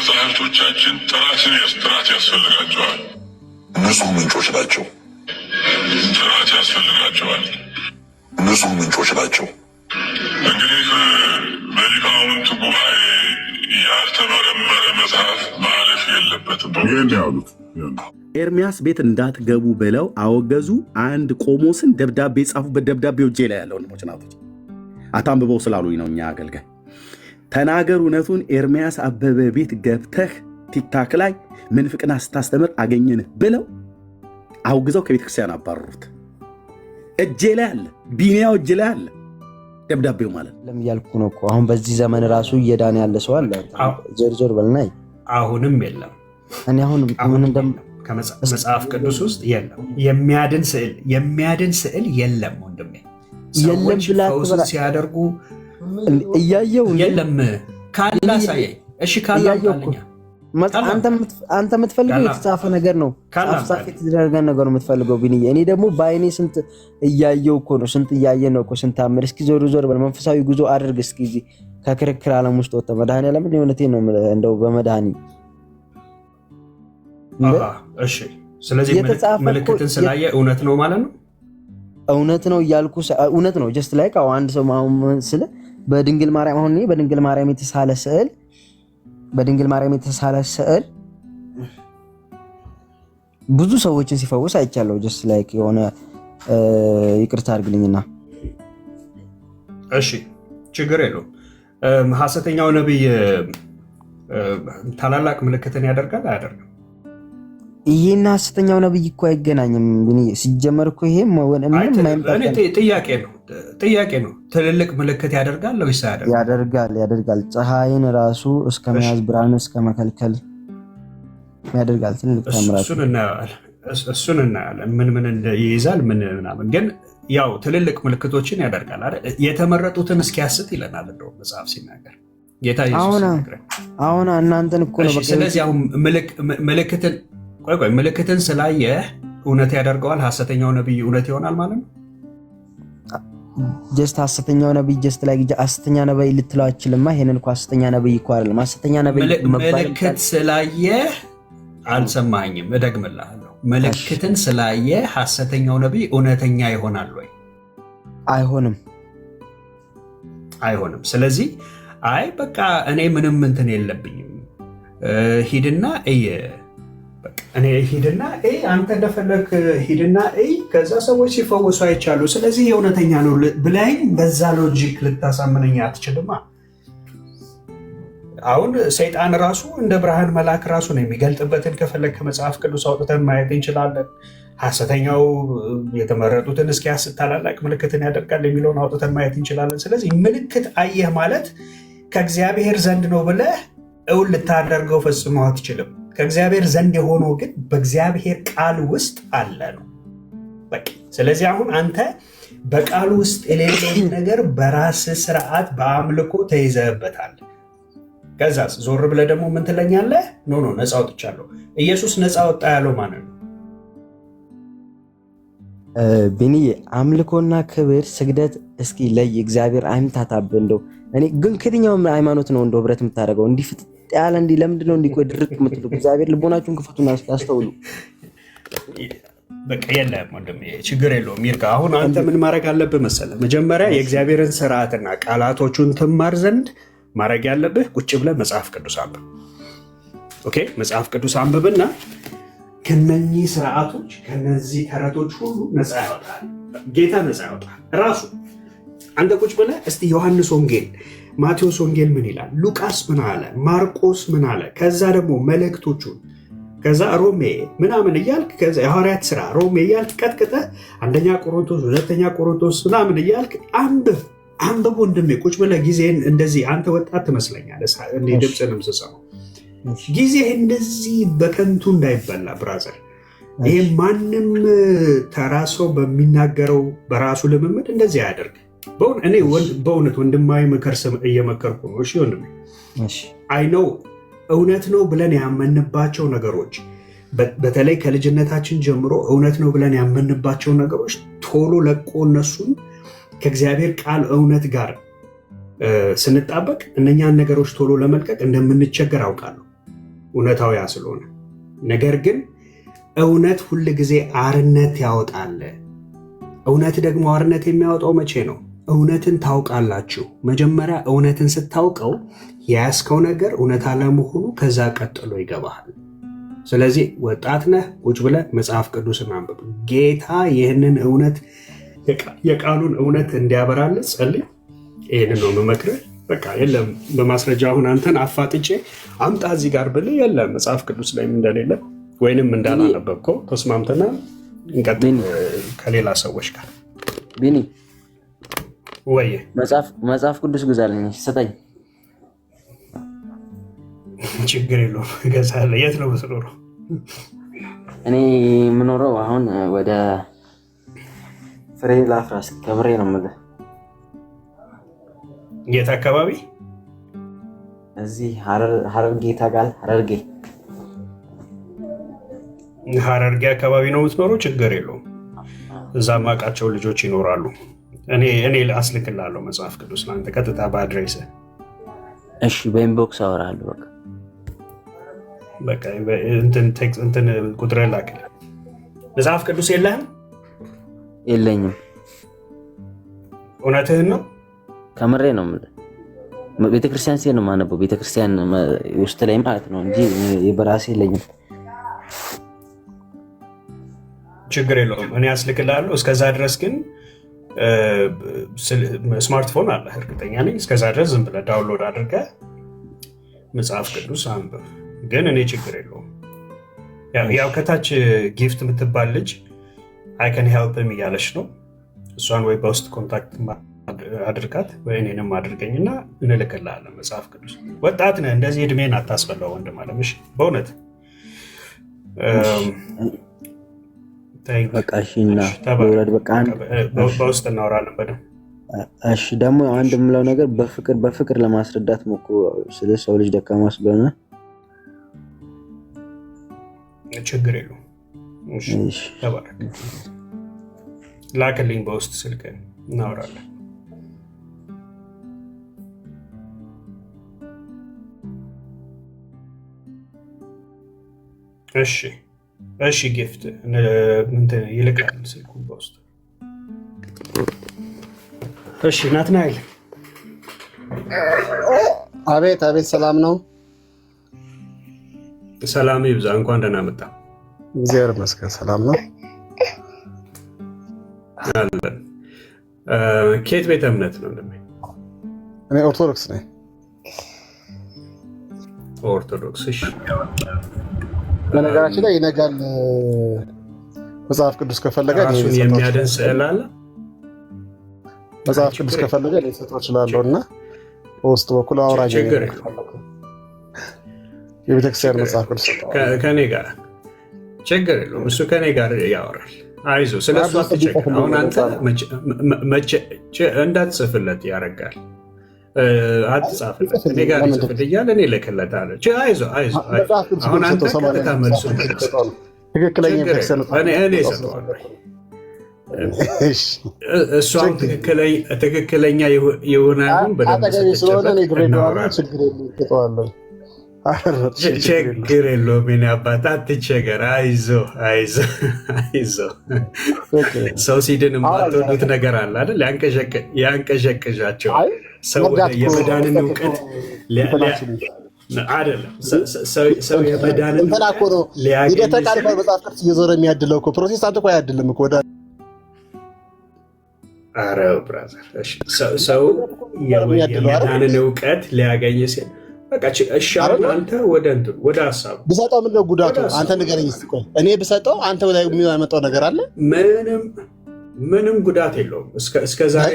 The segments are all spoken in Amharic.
መጽሐፍቶቻችን ጥራት ያስፈልጋቸዋል። ንጹህ ምንጮች ናቸው። ጥራት ያስፈልጋቸዋል። ንጹህ ምንጮች ናቸው። እንግዲህ በሊቃውንት ጉባኤ ያልተመረመረ መጽሐፍ ማለፍ የለበትም። ይህን ያሉት ኤርሚያስ ቤት እንዳትገቡ ብለው አወገዙ። አንድ ቆሞስን ደብዳቤ ጻፉበት። ደብዳቤው እጄ ላይ ያለው ወንድሞች ናቶች አታንብበው ስላሉኝ ነው። እኛ አገልጋይ ተናገር እውነቱን። ኤርሚያስ አበበ ቤት ገብተህ ቲክታክ ላይ ምንፍቅና ስታስተምር አገኘንህ ብለው አውግዘው ከቤተ ክርስቲያን አባረሩት። እጄ ላይ አለ፣ ቢኒያው እጄ ላይ አለ ደብዳቤው ማለት ለም ያልኩ ነው እኮ። አሁን በዚህ ዘመን ራሱ እየዳነ ያለ ሰው አለ። ዞር በልናይ አሁንም የለም። እኔ አሁን ምን እንደም ከመጽሐፍ ቅዱስ ውስጥ የለም የሚያድን ስዕል የለም ወንድሜ። የለም ብላ ሲያደርጉ እያየው የለም ካላ ሳይ እሺ ካላ አንተ የምትፈልገው የተጻፈ ነገር ነው። ጻፍ የተደረገ ነገር ነው የምትፈልገው ቢንዬ። እኔ ደግሞ በአይኔ ስንት እያየው እኮ ነው። ስንት እያየ ነው እኮ ስንት አምር። እስኪ ዞር በል መንፈሳዊ ጉዞ አድርግ እስኪ። እዚህ ከክርክር ዓለም ውስጥ ወጣ መድኃኒዓለም እውነቴን ነው እንደው በመድኃኒ እሺ። ስለዚህ ምልክትን ስላየ እውነት ነው ማለት ነው። እውነት ነው እያልኩ እውነት ነው። ጀስት ላይክ አንድ ሰው ስለ በድንግል ማርያም አሁን በድንግል ማርያም የተሳለ ስዕል ብዙ ሰዎችን ሲፈውስ አይቻለሁ። ጀስት ላይክ የሆነ ይቅርታ አድርግልኝና እሺ፣ ችግር የለውም። ሐሰተኛው ነብይ ታላላቅ ምልክትን ያደርጋል አያደርግም? ይሄና ሐሰተኛው ነብይ እኮ አይገናኝም። ሲጀመር እኮ ይሄ ጥያቄ ነው። ትልልቅ ምልክት ያደርጋል ወይስ አያደርግም? ያደርጋል። ፀሐይን ራሱ እስከ መያዝ ብርሃን እስከ መከልከል ያደርጋል። ትልልቅ ተምራት እሱን እናያለን። ምን ይይዛል ምናምን። ግን ያው ትልልቅ ምልክቶችን ያደርጋል አይደል? የተመረጡትን እስኪያስት ይለናል እንደው መጽሐፍ ሲናገር ጌታ ኢየሱስ ሲናገር። አሁን እናንተን እኮ ነው። ስለዚህ አሁን ምልክትን ስላየ እውነት ያደርገዋል። ሐሰተኛው ነብይ እውነት ይሆናል ማለት ነው። ጀስት ሐሰተኛው ነብይ ጀስት ላይ ሐሰተኛ ነብይ ልትለው አትችልማ። ይሄንን እኮ ሐሰተኛ ነብይ እኮ አይደለም። ሐሰተኛ ነብይ ምልክት ስላየ አልሰማኝም፣ እደግምልሃለሁ። ምልክትን ስላየ ሐሰተኛው ነብይ እውነተኛ ይሆናል ወይ? አይሆንም። ስለዚህ አይ በቃ እኔ ምንም እንትን የለብኝም ሂድና አንተ እንደፈለክ ሂድና ከዛ ሰዎች ሲፈወሱ አይቻሉ። ስለዚህ የእውነተኛ ነው ብላኝ በዛ ሎጂክ ልታሳምነኝ አትችልማ። አሁን ሰይጣን ራሱ እንደ ብርሃን መልአክ ራሱ ነው የሚገልጥበትን ከፈለግ ከመጽሐፍ ቅዱስ አውጥተን ማየት እንችላለን። ሐሰተኛው የተመረጡትን እስኪያስት ታላላቅ ምልክትን ያደርጋል የሚለውን አውጥተን ማየት እንችላለን። ስለዚህ ምልክት አየህ ማለት ከእግዚአብሔር ዘንድ ነው ብለህ እውን ልታደርገው ፈጽሞ አትችልም። ከእግዚአብሔር ዘንድ የሆነው ግን በእግዚአብሔር ቃል ውስጥ አለ ነው በቃ። ስለዚህ አሁን አንተ በቃሉ ውስጥ የሌለውን ነገር በራስ ስርዓት በአምልኮ ተይዘህበታል። ከዛስ ዞር ብለህ ደግሞ ምን ትለኛለህ? ኖ ነፃ ወጥቻለሁ። ኢየሱስ ነፃ ወጣ ያለው ማለት ነው ቢኒ። አምልኮና ክብር ስግደት እስኪ ለይ እግዚአብሔር አይምታታብ። እንደው እኔ ግን ከየትኛውም ሃይማኖት ነው እንደው ህብረት የምታደርገው እንዲህ ፍጥጥ ያለ እንዲህ ለምንድን ነው እንዲቆይ ድርቅ የምትሉ? እግዚአብሔር ልቦናችሁን ክፈቱና ያስተውሉ። በቃ የለም ወንድሜ ችግር የለውም ይርጋ። አሁን አንተ ምን ማድረግ አለብህ መሰለህ? መጀመሪያ የእግዚአብሔርን ስርዓትና ቃላቶቹን ትማር ዘንድ ማድረግ ያለብህ ቁጭ ብለህ መጽሐፍ ቅዱስ አንብብ። ኦኬ፣ መጽሐፍ ቅዱስ አንብብና ከነኚህ ስርዓቶች ከነዚህ ተረቶች ሁሉ ነፃ ያወጣል ጌታ፣ ነፃ ያወጣል ራሱ። አንተ ቁጭ ብለህ እስቲ ዮሐንስ ወንጌል፣ ማቴዎስ ወንጌል ምን ይላል፣ ሉቃስ ምን አለ፣ ማርቆስ ምን አለ፣ ከዛ ደግሞ መልእክቶቹን፣ ከዛ ሮሜ ምናምን እያልክ ከዛ የሐዋርያት ስራ ሮሜ እያልክ ቀጥቅጠህ አንደኛ ቆሮንቶስ፣ ሁለተኛ ቆሮንቶስ ምናምን እያልክ አንብብ ወንድሜ። ቁጭ ብለህ ጊዜህን እንደዚህ አንተ ወጣት ትመስለኛለህ እንደ ድምፅንም ስሰማው ጊዜ እንደዚህ በከንቱ እንዳይበላ ብራዘር። ይሄ ማንም ተራ ሰው በሚናገረው በራሱ ልምምድ እንደዚህ አያደርግ። እኔ በእውነት ወንድማዊ ምክር እየመከርኩ ነው። እሺ ወንድሜ፣ አይነው እውነት ነው ብለን ያመንባቸው ነገሮች፣ በተለይ ከልጅነታችን ጀምሮ እውነት ነው ብለን ያመንባቸው ነገሮች ቶሎ ለቆ እነሱን ከእግዚአብሔር ቃል እውነት ጋር ስንጣበቅ እነኛን ነገሮች ቶሎ ለመልቀቅ እንደምንቸገር አውቃለሁ። እውነታው ያ ስለሆነ። ነገር ግን እውነት ሁል ጊዜ አርነት ያወጣል። እውነት ደግሞ አርነት የሚያወጣው መቼ ነው? እውነትን ታውቃላችሁ። መጀመሪያ እውነትን ስታውቀው የያዝከው ነገር እውነት አለመሆኑ ከዛ ቀጥሎ ይገባሃል። ስለዚህ ወጣት ነህ፣ ቁጭ ብለህ መጽሐፍ ቅዱስን አንብብ። ጌታ ይህንን እውነት የቃሉን እውነት እንዲያበራልህ ጸልይ። ይህንን ነው የምመክርህ። በቃ የለም በማስረጃ አሁን አንተን አፋጥጬ አምጣ እዚህ ጋር ብልህ የለም መጽሐፍ ቅዱስ ላይም እንደሌለ ወይንም እንዳላነበብከው ተስማምተና እንቀጥል ከሌላ ሰዎች ጋር። ቢኒ ወይ መጽሐፍ ቅዱስ ግዛልኝ ስጠኝ። ችግር የለውም እገዛለሁ። የት ነው የምትኖረው? እኔ የምኖረው አሁን ወደ ፍሬ ላፍራስ ከምሬ ነው የምልህ። የት አካባቢ? እዚህ ሀረርጌ ታውቃለህ? ሀረርጌ አካባቢ ነው የምትኖረው? ችግር የለውም። እዛ ማውቃቸው ልጆች ይኖራሉ። እኔ አስልክልሃለሁ መጽሐፍ ቅዱስ ለአንተ ቀጥታ በአድሬስ። እሺ በኢንቦክስ አወራለሁ። በቃ እንትን ቁጥር ላክልህ። መጽሐፍ ቅዱስ የለህም? የለኝም። እውነትህን ነው? ከምሬ ነው የምልህ። ቤተክርስቲያን ሲሄድ ነው የማነበው፣ ቤተክርስቲያን ውስጥ ላይ ማለት ነው እንጂ በራሴ የለኝም። ችግር የለውም እኔ አስልክልሃለሁ። እስከዛ ድረስ ግን ስማርትፎን አለ እርግጠኛ ነኝ። እስከዛ ድረስ ዝም ብለህ ዳውንሎድ አድርገህ መጽሐፍ ቅዱስ አንብብ። ግን እኔ ችግር የለውም። ያው ከታች ጊፍት የምትባል ልጅ አይ ካን ሄልፕም እያለች ነው። እሷን ወይ በውስጥ ኮንታክት አድርጋት ወይ እኔንም አድርገኝና እንልክልሃለን መጽሐፍ ቅዱስ። ወጣት ነህ፣ እንደዚህ እድሜን አታስበላው ወንድም አለምሽ በእውነት በውስጥ እናወራለን በደምብ። እሺ ደግሞ አንድ የምለው ነገር በፍቅር ለማስረዳት ሞክሩ። ስለ ሰው ልጅ ደካማ ስለሆነ ችግር የለውም። ተባረክ። ላክልኝ በውስጥ ስልክ እናወራለን። እሺ ጊፍት ይልቃል ስልኩን በውስጥ። እሺ ናትናኤል። አቤት ሰላም ነው? ሰላም ይብዛ። እንኳን ደህና መጣ። እግዚአብሔር ይመስገን ሰላም ነው አለን። ከየት ቤተ እምነት ነው? እኔ ኦርቶዶክስ ነኝ። ኦርቶዶክስ። እሺ በነገራችን ላይ ይነጋል መጽሐፍ ቅዱስ ከፈለገ ራሱን የሚያድን ስዕል አለ። መጽሐፍ ቅዱስ ከፈለገ ሊሰጠው እችላለሁ እና በውስጥ በኩል አውራጅ የቤተክርስቲያን መጽሐፍ ቅዱስ ከኔ ጋር ችግር የለውም። እሱ ከኔ ጋር ያወራል። አይዞህ ስለሱ አትቸገር። አሁን አንተ እንዳትጽፍለት ያደርጋል። አትጻፍለት፣ እኔ ጋር ይጽፍል እያለ እኔ እልክለታለሁ። አይዞህ አሁን አንተ ቀጥታ መልሱን ትክክለኛ እኔ እሰጠዋለሁ። እሱ አሁን ትክክለኛ የሆነውን በደንብ እናወራለን። ችግር የለውም የእኔ አባት አትቸገር። አይዞህ ሰው ሲድን የማትወዱት ነገር አለ አይደል? ያንቀዠቅዣቸዋል። ሰው የመዳንን እውቀት አይደለም ሰው የመዳንን ሊያገኝ መጽሐፍ ቅዱስ እየዞረ የሚያድለው እኮ ፕሮቴስታንት እኮ አያድልም እኮ። ኧረ ብራዘር ሰው የመዳንን እውቀት ሊያገኝ ሲል እሺ አሁን አንተ ወደ ሀሳቡ ብሰጠው ምንድን ነው ጉዳቱ? አንተ ንገረኝ እስኪ። ቆይ እኔ ብሰጠው አንተ ላይ የሚያመጣው ነገር አለ? ምንም ጉዳት የለውም። እስከ ዛሬ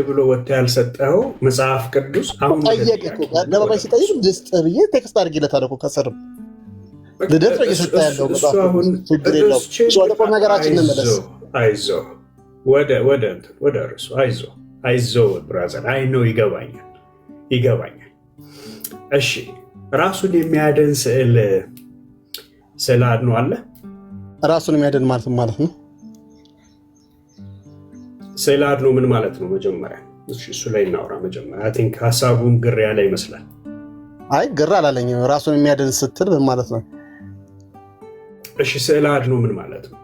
ብሎ ወጥቶ ያልሰጠኸው መጽሐፍ ቅዱስ አሁን ጠየቅ እኮ አደባባይ ሲጠይቅ ልስጥ ብዬ ቴክስት አድርጌለታለሁ እኮ ከስርም ልደት ነው እየሰጠ ያለው መጽሐፍ ቅዱስ። ችግር የለውም። ወደ ቁም ነገራችን እንመለስ። አይዞህ ወደ እርሱ አይዞህ ብራዘር። አይ ነው ይገባኛል። እሺ ራሱን የሚያድን ስዕል አድኖ አለ። ራሱን የሚያድን ማለት ነው። ስዕል አድኖ ምን ማለት ነው? መጀመሪያ እሱ ላይ እናውራ። መጀመሪያ አይ ቲንክ ሀሳቡም ግር ያለ ይመስላል። አይ ግራ አላለኝም። ራሱን የሚያድን ስትል ምን ማለት ነው? እሺ ስዕል አድኖ ምን ማለት ነው?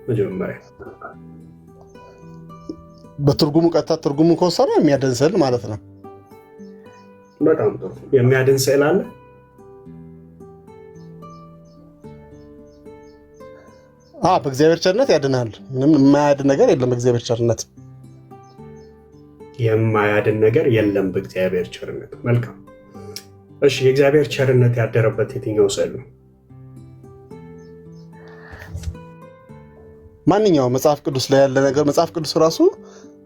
መጀመሪያ በትርጉሙ ቀጥታ ትርጉሙ ከወሰነ የሚያድን ስዕል ማለት ነው። በጣም ጥሩ። የሚያድን ስዕል አለ? በእግዚአብሔር ቸርነት ያድናል። ምንም የማያድን ነገር የለም በእግዚአብሔር ቸርነት። የማያድን ነገር የለም በእግዚአብሔር ቸርነት። መልካም። እሺ የእግዚአብሔር ቸርነት ያደረበት የትኛው ስዕል ነው? ማንኛውም መጽሐፍ ቅዱስ ላይ ያለ ነገር። መጽሐፍ ቅዱስ ራሱ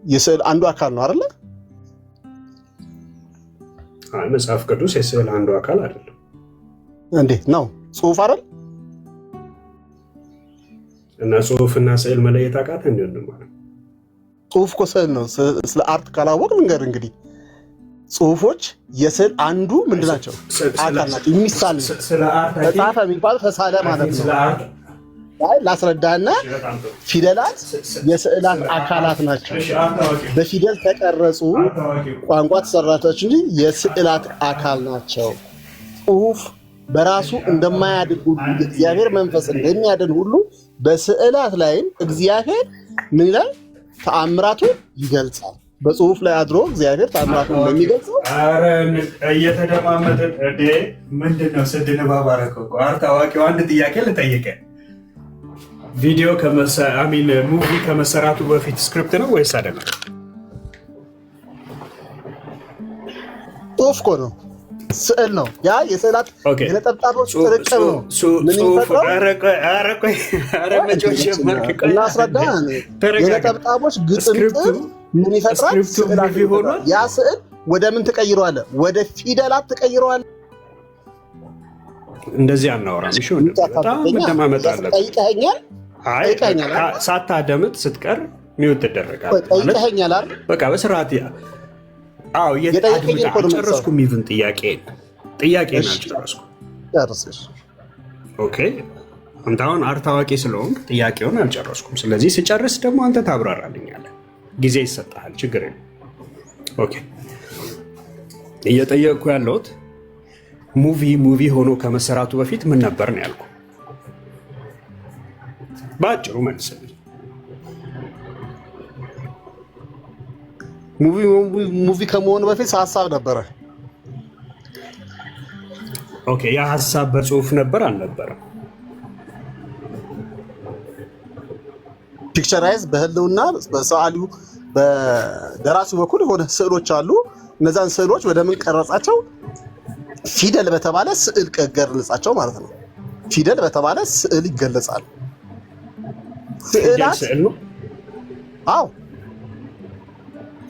የስዕል አንዱ አካል ነው አይደለ? መጽሐፍ ቅዱስ የስዕል አንዱ አካል አይደለም። እንዴት ነው? ጽሁፍ አይደል? እና ጽሁፍና ስዕል መለየት አቃተ እንዴ? ማለት ጽሁፍ እኮ ስዕል ነው። ስለ አርት ካላወቅ ልንገር እንግዲህ ጽሁፎች የስዕል አንዱ ምንድን ናቸው? አካል ናቸው። የሚሳል ተጻፈ የሚባል ተሳለ ማለት ነው። ላስረዳና ፊደላት የስዕላት አካላት ናቸው። በፊደል ተቀረጹ፣ ቋንቋ ተሰራች እንጂ የስዕላት አካል ናቸው። ጽሁፍ በራሱ እንደማያድን ሁሉ የእግዚአብሔር መንፈስ እንደሚያድን ሁሉ በስዕላት ላይም እግዚአብሔር ምን ይላል? ተአምራቱን ይገልጻል። በጽሁፍ ላይ አድሮ እግዚአብሔር ተአምራቱን እንደሚገልጸው እየተደማመጥን ምንድነው? ስድ ንባብ አደረገው። አርት አዋቂው አንድ ጥያቄ ልጠይቀ ቪዲዮ ሙቪ ከመሰራቱ በፊት ስክሪፕት ነው ወይስ አይደለም? ጽሁፍ እኮ ነው፣ ስዕል ነው። ያ የስዕላት የነጠብጣቦች ጥርቅም ነው። ምን ይፈጥራል? እናስረዳ። የነጠብጣቦች ግጥምጥም ምን ይፈጥራል? ስዕላት ይሆናል። ያ ስዕል ወደ ምን ትቀይረዋለህ? ወደ ፊደላት ትቀይረዋለህ። እንደዚህ አናወራም። እሺ በጣም መደማመጥ አለብን። ጠይቀኸኛል። ሳታደምጥ ስትቀር ሚውት ትደረጋለህ። ጠይቀኸኛል አይደል? በቃ በስርዓት አልጨረስኩም። ኢቭን ጥያቄን አልጨረስኩም። ኦኬ አንተ አሁን አርት አዋቂ ስለሆንክ ጥያቄውን አልጨረስኩም። ስለዚህ ስጨርስ ደግሞ አንተ ታብራራልኛለህ። ጊዜ ይሰጥሃል። ችግር የለም። ኦኬ እየጠየቅኩ ያለሁት ሙቪ ሆኖ ከመሰራቱ በፊት ምን ነበር ነው ያልኩ። በአጭሩ መልስልኝ። ሙቪ ከመሆኑ በፊት ሀሳብ ነበረ። ኦኬ ያ ሀሳብ በጽሁፍ ነበር አልነበረም? ፒክቸራይዝ በህልውና በሰዓሊው በደራሲው በኩል የሆነ ስዕሎች አሉ። እነዛን ስዕሎች ወደ ምን ቀረጻቸው? ፊደል በተባለ ስዕል ገለጻቸው ማለት ነው። ፊደል በተባለ ስዕል ይገለጻል። ስዕላት ነው። አዎ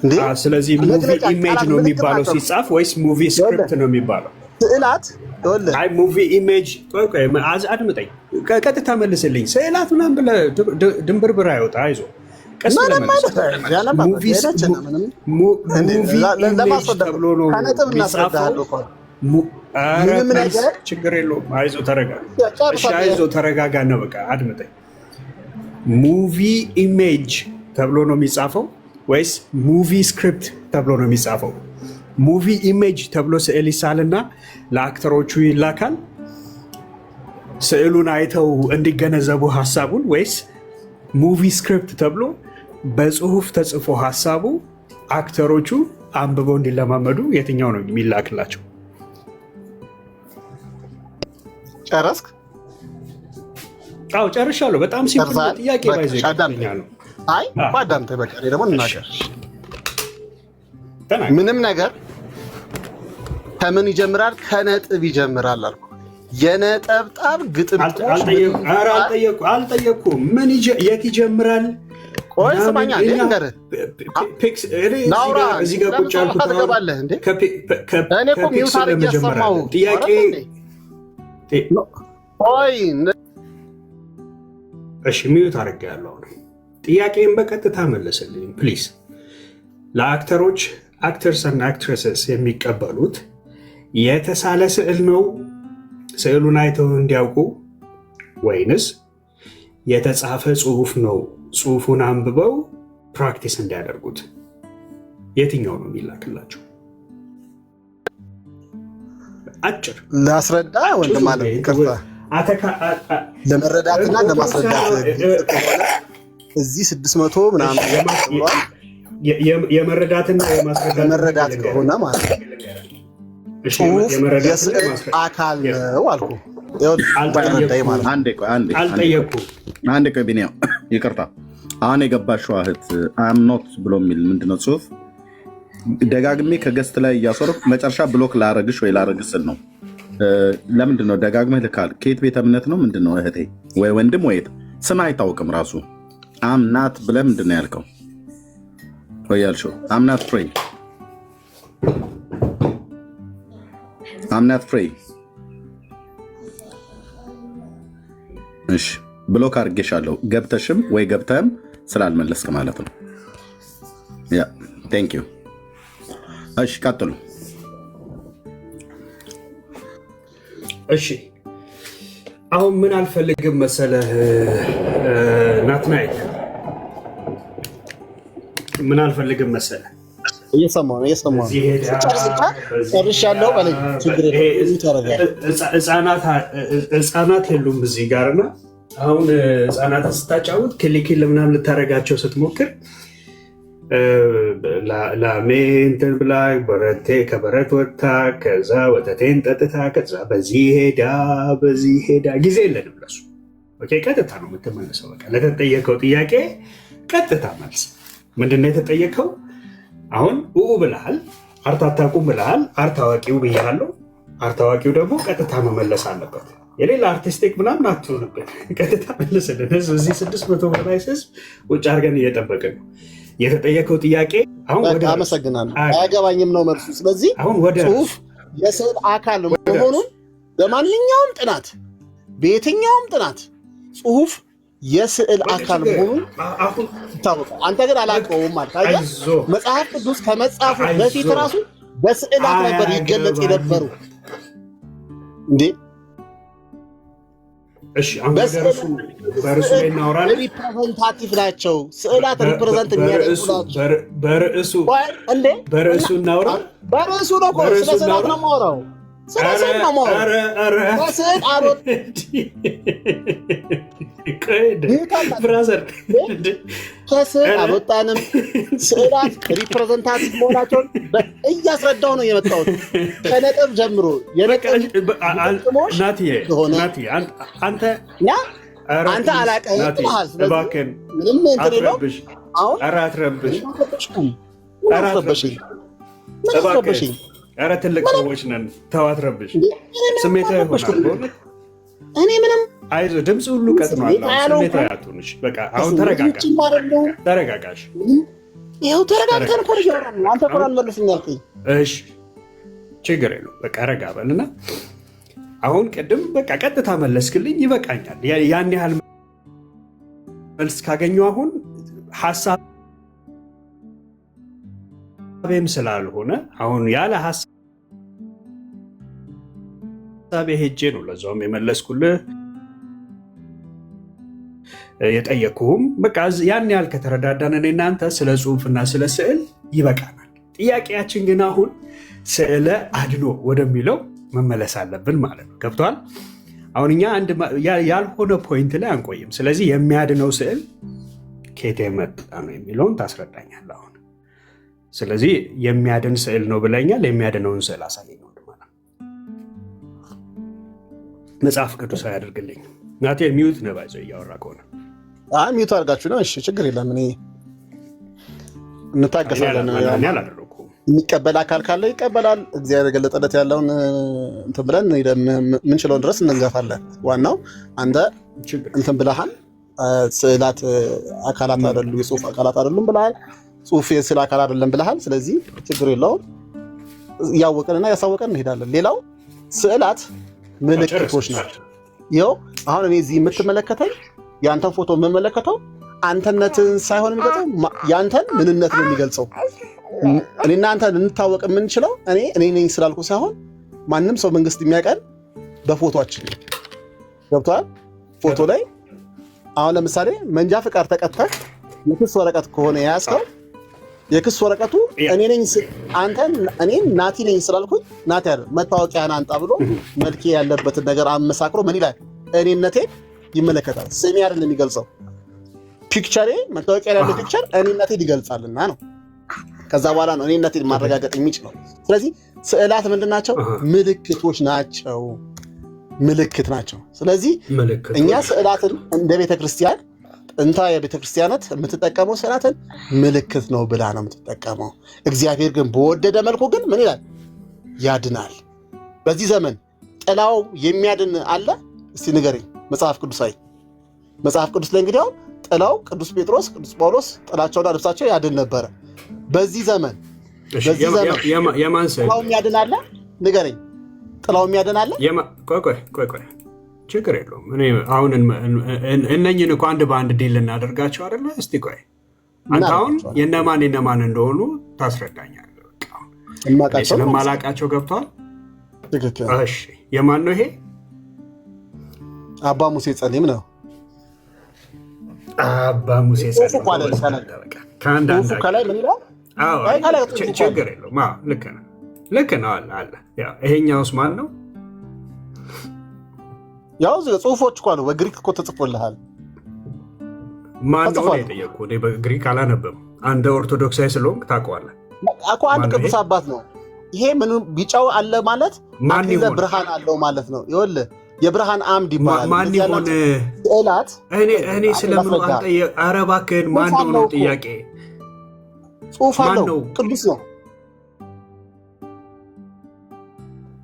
እንዴ። ስለዚህ ሙቪ ኢሜጅ ነው የሚባለው ሲጻፍ ወይስ ሙቪ ስክሪፕት ነው የሚባለው? ስዕላት አይ ሙቪ ኢሜጅ። ቆይ አድምጠኝ፣ ቀጥታ መልስልኝ። ስዕላት ምናምን ብለህ ድንብርብር አይወጣ። አይዞህ ቀስ ብለህ መልስ። ሙቪ ኢሜጅ ተብሎ ነው የሚጻፈው። ችግር የለውም። አይዞህ ተረጋጋ ነው። በቃ አድምጠኝ። ሙቪ ኢሜጅ ተብሎ ነው የሚጻፈው ወይስ ሙቪ ስክሪፕት ተብሎ ነው የሚጻፈው? ሙቪ ኢሜጅ ተብሎ ስዕል ይሳልና ለአክተሮቹ ይላካል ስዕሉን አይተው እንዲገነዘቡ ሀሳቡን፣ ወይስ ሙቪ ስክሪፕት ተብሎ በጽሁፍ ተጽፎ ሀሳቡ አክተሮቹ አንብበው እንዲለማመዱ የትኛው ነው የሚላክላቸው? ጨረስክ? አዎ ጨርሻለሁ። በጣም ሲምፕል ጥያቄ ነው። አይ ባዳምጠ በቃ ደግሞ እናገር። ምንም ነገር ከምን ይጀምራል? ከነጥብ ይጀምራል አልኩ። የነጠብጣብ ግጥምጥሞች አልጠየኩም። ምን የት ይጀምራል? ቆይ ስማኛ ነገር ናውራ እዚህ ጋር ቁጭ ያልኩት ትገባለህ እንዴ? እኔ እኮ ሚውት አድርጌ ያሰማው ጥያቄ። ቆይ እሺ ሚውት አድርጌ ያለው ጥያቄን በቀጥታ መለስልኝ ፕሊዝ። ለአክተሮች አክተርስ እና አክትረስስ የሚቀበሉት የተሳለ ስዕል ነው ስዕሉን አይተው እንዲያውቁ፣ ወይንስ የተጻፈ ጽሁፍ ነው ጽሁፉን አንብበው ፕራክቲስ እንዲያደርጉት? የትኛው ነው የሚላክላቸው? አጭር ላስረዳ ወንድም ማለት ይቅርታ ለመረዳትና ለማስረዳት እዚህ 600 ምናምን የመረዳትና ለመረዳት ከሆነ ማለት ነው ጽሁፍ የስዕል አካል ነው አልኩ። አንድ ቆይ ቢኒያም ይቅርታ አሁን የገባሽው እህት አም ኖት ብሎ የሚል ምንድነው ጽሁፍ ደጋግሜ ከገስት ላይ እያሰረኩ መጨረሻ ብሎክ ላረግሽ ወይ ላረግሽ ስል ነው። ለምንድን ነው ደጋግመህ ልካል? ከየት ቤተ እምነት ነው? ምንድን ነው እህቴ ወይ ወንድም ወይ ስም አይታወቅም ራሱ አምናት ብለህ ምንድን ነው ያልከው? ወይ ያልሽው አምናት ፍሬ አምናት ፍሬ። እሺ ብሎክ አድርጌሻለሁ። ገብተሽም ወይ ገብተህም ስላልመለስክ ማለት ነው። ያ ቴንክ ዩ። እሺ ቀጥሉ። እሺ አሁን ምን አልፈልግም መሰለህ ናትናኤል፣ ምን አልፈልግም መሰለህ እየሰማሁ ነው ጨርሻለሁ በለኝ። ችግር ህፃናት የሉም እዚህ ጋርና አሁን ህፃናትን ስታጫውት ክሊክል ምናምን ልታደርጋቸው ስትሞክር ላሜ እንትን ብላ በረቴ ከበረት ወጥታ ከዛ ወተቴን ጠጥታ ከዛ በዚህ ሄዳ ጊዜ የለንም ለሱ። ቀጥታ ነው የምትመልሰው። በቃ ለተጠየቀው ጥያቄ ቀጥታ መልስ። ምንድነው የተጠየቀው? አሁን ብልሃል፣ አርት አታውቁም ብልሃል። አርት አዋቂው ብያለሁ። አርት አዋቂው ደግሞ ቀጥታ መመለስ አለበት። የሌላ አርቲስቲክ ምናምን አትሆንበት። ቀጥታ መለስልን። እዚህ 600 በላይ ህዝብ ውጭ አድርገን እየጠበቅን ነው። የተጠየቀው ጥያቄ አሁን ወደ አመሰግናለሁ አያገባኝም ነው መልሱ። ስለዚህ ጽሁፍ የስዕል አካል መሆኑን በማንኛውም ጥናት በየትኛውም ጥናት ጽሁፍ የስዕል አካል መሆኑን ይታወቃል። አንተ ግን አላውቀውም ማለት አይደል? መጽሐፍ ቅዱስ ከመጻፉ በፊት ራሱ በስዕላት ነበር ይገለጽ የነበሩ እንዴ። እሺ አሁን በርዕሱ ላይ እናወራለን። ሪፕሬዘንታቲቭ ናቸው ስዕላት፣ ሪፕሬዘንት የሚያደርጉ ናቸው። በርዕሱ እናውራ። በርዕሱ ነው እኮ ስለ ስዕላት ነው የማወራው። ስለ ስዕል ነው የማወራው። በስዕል ከስዕል አልወጣንም። ስዕላት ሪፕሬዘንታቲቭ መሆናቸውን እያስረዳው ነው የመጣሁት ከነጥብ ጀምሮ። አንተ አላውቅም ብለሃል። ስለዚህ ምንም እንትን የለውም። አሁን አትረብሽኝ። ኧረ ትልቅ ሰዎች ነን። ተው አትረብሽ። ስሜታዊ ይሆናል። እኔ ምንም አይዞህ፣ ድምፅ ሁሉ ቀጥኗል። ስሜታዊ አትሁንሽ። በቃ አሁን ተረጋጋሽ። ይኸው ተረጋግተን እኮ እያወራን ነው። አንተ እኮ አልመለስም ያልከኝ። እሺ ችግር የለውም። በቃ ረጋ በልና አሁን ቅድም በቃ ቀጥታ መለስክልኝ፣ ይበቃኛል። ያን ያህል መልስ ካገኘሁ አሁን ሀሳቤም ስላልሆነ አሁን ያለ ሀሳቤ ሄጄ ነው ለዛውም የመለስኩልህ የጠየቅኩህም። በቃ ያን ያህል ከተረዳዳን እኔ እናንተ ስለ ጽሁፍና ስለ ስዕል ይበቃናል። ጥያቄያችን ግን አሁን ስዕለ አድኖ ወደሚለው መመለስ አለብን ማለት ነው። ገብቶሃል? አሁን እኛ ያልሆነ ፖይንት ላይ አንቆይም። ስለዚህ የሚያድነው ስዕል ከየት የመጣ ነው የሚለውን ታስረዳኛለህ አሁን። ስለዚህ የሚያድን ስዕል ነው ብለኛል። የሚያድነውን ስዕል አሳየኝ ወንድም ማለት መጽሐፍ ቅዱስ አያደርግልኝ። ናቴ ሚዩት ነው ባይዘው እያወራ ከሆነ ሚዩት አድርጋችሁ ነው። እሺ ችግር የለም። እኔ እንታገሳለን። የሚቀበል አካል ካለ ይቀበላል። እግዚአብሔር የገለጠለት ያለውን እንትን ብለን ምንችለውን ድረስ እንገፋለን። ዋናው አንተ እንትን ብለሃል። ስዕላት አካላት አይደሉም፣ የጽሁፍ አካላት አይደሉም ብለሃል። ጽሁፍ የስዕል አካል አይደለም ብለሃል። ስለዚህ ችግር የለውም። እያወቅንና ያሳወቀን እንሄዳለን። ሌላው ስዕላት ምልክቶች ናቸው። ይኸው አሁን እኔ እዚህ የምትመለከተኝ የአንተን ፎቶ የምመለከተው አንተነትን ሳይሆን የሚገልጸው የአንተን ምንነት ነው የሚገልጸው። እኔና አንተ ልንታወቅ የምንችለው እኔ ነኝ ስላልኩ ሳይሆን ማንም ሰው መንግስት የሚያቀን በፎቶችን ገብቶሃል። ፎቶ ላይ አሁን ለምሳሌ መንጃ ፍቃድ ተቀጥተህ የክስ ወረቀት ከሆነ የያዝከው የክስ ወረቀቱ እኔ ነኝ አንተን እኔን ናቲ ነኝ ስላልኩኝ ናቲ አይደል መታወቂያን አንጣ ብሎ መልኬ ያለበትን ነገር አመሳክሮ ምን ይላል? እኔነቴን ይመለከታል። ስሜ አይደለም የሚገልጸው ፒክቸሬ መታወቂያ ያለው ፒክቸር እኔነቴን ይገልጻልና ነው። ከዛ በኋላ ነው እኔነቴን ማረጋገጥ የሚችለው። ስለዚህ ስዕላት ምንድናቸው? ምልክቶች ናቸው። ምልክት ናቸው። ስለዚህ እኛ ስዕላትን እንደ ቤተክርስቲያን ጥንታዊ የቤተክርስቲያናት የምትጠቀመው ስዕላትን ምልክት ነው ብላ ነው የምትጠቀመው። እግዚአብሔር ግን በወደደ መልኩ ግን ምን ይላል? ያድናል። በዚህ ዘመን ጥላው የሚያድን አለ? እስቲ ንገረኝ። መጽሐፍ ቅዱሳዊ መጽሐፍ ቅዱስ ላይ እንግዲህ አሁን ጥላው ቅዱስ ጴጥሮስ፣ ቅዱስ ጳውሎስ ጥላቸውና ልብሳቸው ያድን ነበረ። በዚህ ዘመን ጥላው የሚያድን አለ? ንገረኝ። ጥላው የሚያድን አለ? ቆይ ችግር የለውም። እኔ አሁን እነኝን እኮ አንድ በአንድ ዲል እናደርጋቸው አይደለ? እስቲ ቆይ አንተ አሁን የነማን እንደሆኑ ታስረዳኛለህ። ስለማላቃቸው ገብቷል። እሺ የማን ነው ይሄ? አባ ሙሴ ጸሊም ነው። አባ ሙሴ ጸሊም ከአንዳንድ ከላይ ምን ይላል? ችግር የለውም። ልክ ነው አለ። ይሄኛውስ ማን ነው? ያው ጽሁፎች እኮ ነው። በግሪክ እኮ ተጽፎልሃል። ማን ነው የጠየቅኩህ? እኔ በግሪክ አላነበብም። አንድ ኦርቶዶክሳዊ ስለሆንክ ታውቀዋለህ እኮ። አንድ ቅዱስ አባት ነው ይሄ። ምን ቢጫው አለ ማለት አክሊለ ብርሃን አለው ማለት ነው። ይኸውልህ የብርሃን አምድ ይባላል። ማን ይሆን? ስዕላት እኔ ስለምን አልጠየቅ? ኧረ እባክህን ማን ነው ጥያቄ? ጽሁፍ አለው። ቅዱስ ነው።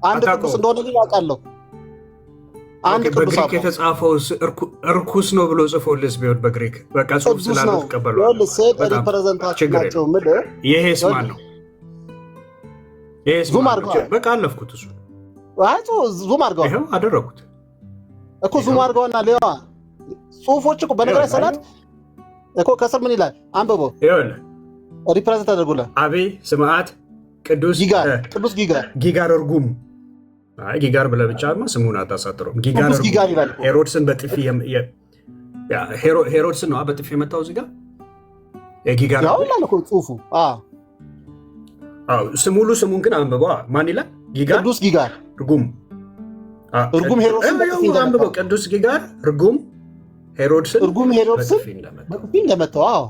አንድ ቅዱስ እንደሆነ ግን ያውቃለሁ። አንድ ቅዱስ በግሪክ የተጻፈው እርኩስ ነው ብሎ ጽፎልስ ቢሆን በግሪክ በቃ ጽሁፍ ስላለው ተቀበሏል። ሪፕሬዘንታችን ናቸው። ምድር ይሄስ ማን ነው? ይሄስ ማን ነው? በቃ አለፍኩት። እሱ ዙም አድርገዋል። ይኸው አደረኩት እኮ ዙም አድርገዋልና ሌላ ጽሁፎች እኮ በነገራችን ሰላት እኮ ከስር ምን ይላል? አንብበው። ይኸውልህ ሪፕሬዘንት አድርጎላል። አቤ ስምዓት ቅዱስ ጊጋር እርጉም ጊጋር ብለህ ብቻማ ስሙን አታሳጥረውም። ጊጋር ይላል። ሄሮድስን በጥፊ ሄሮድስን ነው በጥፊ የመታው እዚህ ጋር የጊጋር ያው ይላል እኮ ጽሁፉ። ሙሉ ስሙን ግን አንብበው። ማን ይላል? ጊጋር ቅዱስ ጊጋር እርጉም ሄሮድስን በጥፊ አንብበው። ቅዱስ ጊጋር እርጉም ሄሮድስን በጥፊ እንደመታው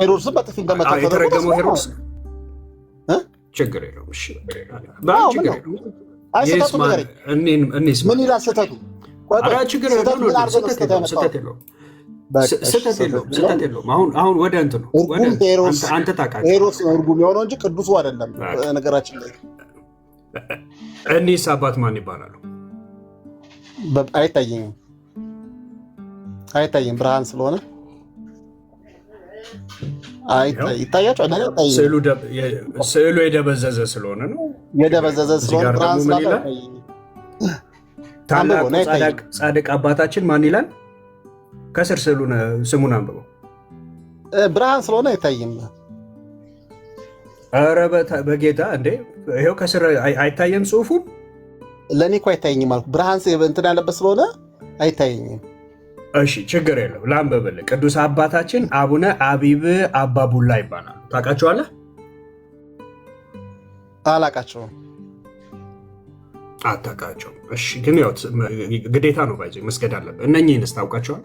ሄሮድስን በጥፊ እንደመታው የተረገመው ሄሮድስ ችግር የለውም። እሺ ችግር የለውም። ምን ይላል ስህተቱ? ስህተት የለውም። አሁን ወደ እንትን ነው አንተ ታውቃለህ። ሄሮድስ ነው እርጉም የሆነው እንጂ ቅዱሱ አይደለም። ነገራችን ላይ እኒህስ አባት ማን ይባላሉ? አይታየኝም ብርሃን ስለሆነ ይታያቸዋል። ስዕሉ የደበዘዘ ስለሆነ ነው። የደበዘዘ ስለሆነ ብርሃን ስላለ ታላቁ ጻድቅ አባታችን ማን ይላል? ከስር ስሙን አንብበው። ብርሃን ስለሆነ አይታይም። ኧረ በጌታ እንዴ! ይኸው ከስር አይታየም ጽሁፉ። ለእኔ እኮ አይታየኝም አልኩ። ብርሃን እንትን ያለበት ስለሆነ አይታየኝም። እሺ ችግር የለው ላንብብልህ። ቅዱስ አባታችን አቡነ አቢብ አባቡላ ይባላል። ታውቃቸዋለህ? አላውቃቸውም። አታውቃቸውም? እሺ ግን ያው ግዴታ ነው ባይዘ መስገድ አለብህ። እነኚህንስ ታውቃቸዋል?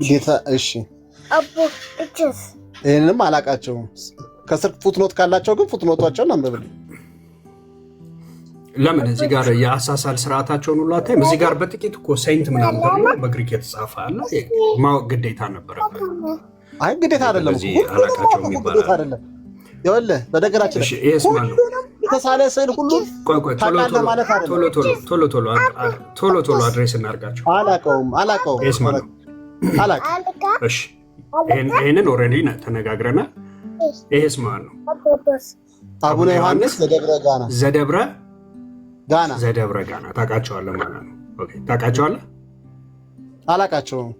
ግዴታ። እሺ ይህንንም አላውቃቸውም። ከስር ፉትኖት ካላቸው ግን ፉትኖቷቸውን አንብብልኝ። ለምን እዚህ ጋር የአሳሳል ስርዓታቸውን ሁሉ አታይም? እዚህ ጋር በጥቂት እኮ ሴንት ምናምን ተብሎ በግሪክ የተጻፈ አለ። ማወቅ ግዴታ ነበረበት። አይ ግዴታ አይደለም። አላቃቸውም ይባላል። ይኸውልህ በነገራችን ሁሉንም የተሳለ ስዕል ሁሉም ታውቃለህ ማለት አይደለም። ቶሎ አድሬስ እናድርጋቸው። አላውቀውም። እሺ ይህንን ኦልሬዲ ተነጋግረናል። ይሄስ ማን ነው? አቡነ ዮሐንስ ዘደብረ ጋና ታውቃቸዋለህ ማለት ነው። ታውቃቸዋለህ? አላውቃቸውም።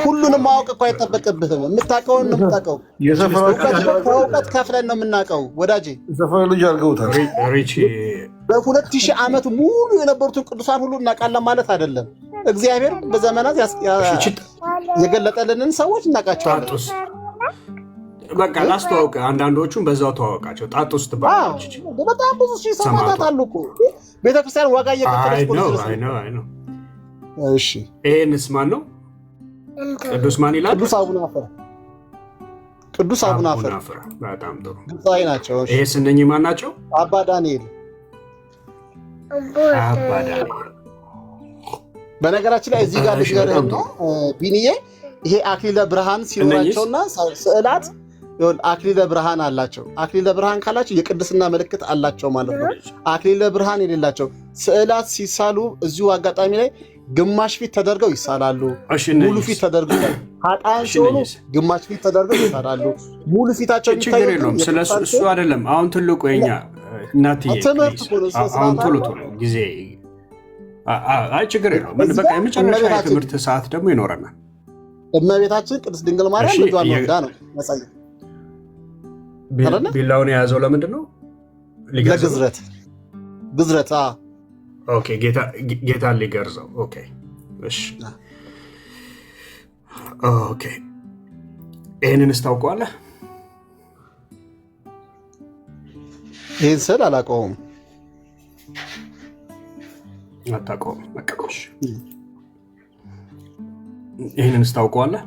ሁሉንም ማወቅ እኮ አይጠበቅብህም። የምታውቀውን ነው የምታውቀው። ከእውቀት ከፍለን ነው የምናውቀው ወዳጄ። ልጅ አድርገውታል። በ2000 ዓመት ሙሉ የነበሩትን ቅዱሳን ሁሉ እናውቃለን ማለት አይደለም። እግዚአብሔር በዘመናት የገለጠልንን ሰዎች እናውቃቸዋለን። በቃ ላስተዋውቅ፣ አንዳንዶቹን በዛው ተዋወቃቸው። ጣጡ ውስጥ ባለች በጣም ብዙ ሺህ ሰማዕታት አሉ እኮ ቤተክርስቲያን ዋጋ እየከፈለች ነው። እሺ ይሄንስ ማን ነው? ቅዱስ ማን ይላል? ቅዱስ አቡነ አፍራ። ቅዱስ አቡነ አፍራ በጣም ጥሩ ግብፃዊ ናቸው። ይሄ እነኚህ ማን ናቸው? አባ ዳንኤል። አባ ዳንኤል በነገራችን ላይ እዚህ ጋር ልጅ ቢኒዬ ይሄ አክሊለ ብርሃን ሲኖራቸውና ስዕላት ይሁን አክሊለ ብርሃን አላቸው። አክሊለ ብርሃን ካላቸው የቅድስና ምልክት አላቸው ማለት ነው። አክሊለ ብርሃን የሌላቸው ስዕላት ሲሳሉ እዚሁ አጋጣሚ ላይ ግማሽ ፊት ተደርገው ይሳላሉ፣ ሙሉ ፊት ተደርገው ኃጥአን ሲሆኑ ግማሽ ፊት ተደርገው ይሳላሉ። ሙሉ ፊታቸው ችግር የለውም። ስለሱ እሱ አይደለም አሁን ትልቁ የኛ እናትዬ ትምህርት አሁን ቶሎ ጊዜ አይ ችግር የለውም። በቃ የመጨረሻ የትምህርት ሰዓት ደግሞ ይኖረናል። እመቤታችን ቅድስት ድንግል ማርያም ልጇን ወልዳ ነው ያሳየው። ቢላውን የያዘው ለምንድን ነው? ለግዝረት ግዝረት። ኦኬ ጌታን ሊገርዘው። ኦኬ እሺ ኦኬ። ይህንንስ ታውቀዋለህ? ይህን ስል አላውቀውም። አታውቀውም? በቃ እሺ። ይህንንስ ታውቀዋለህ?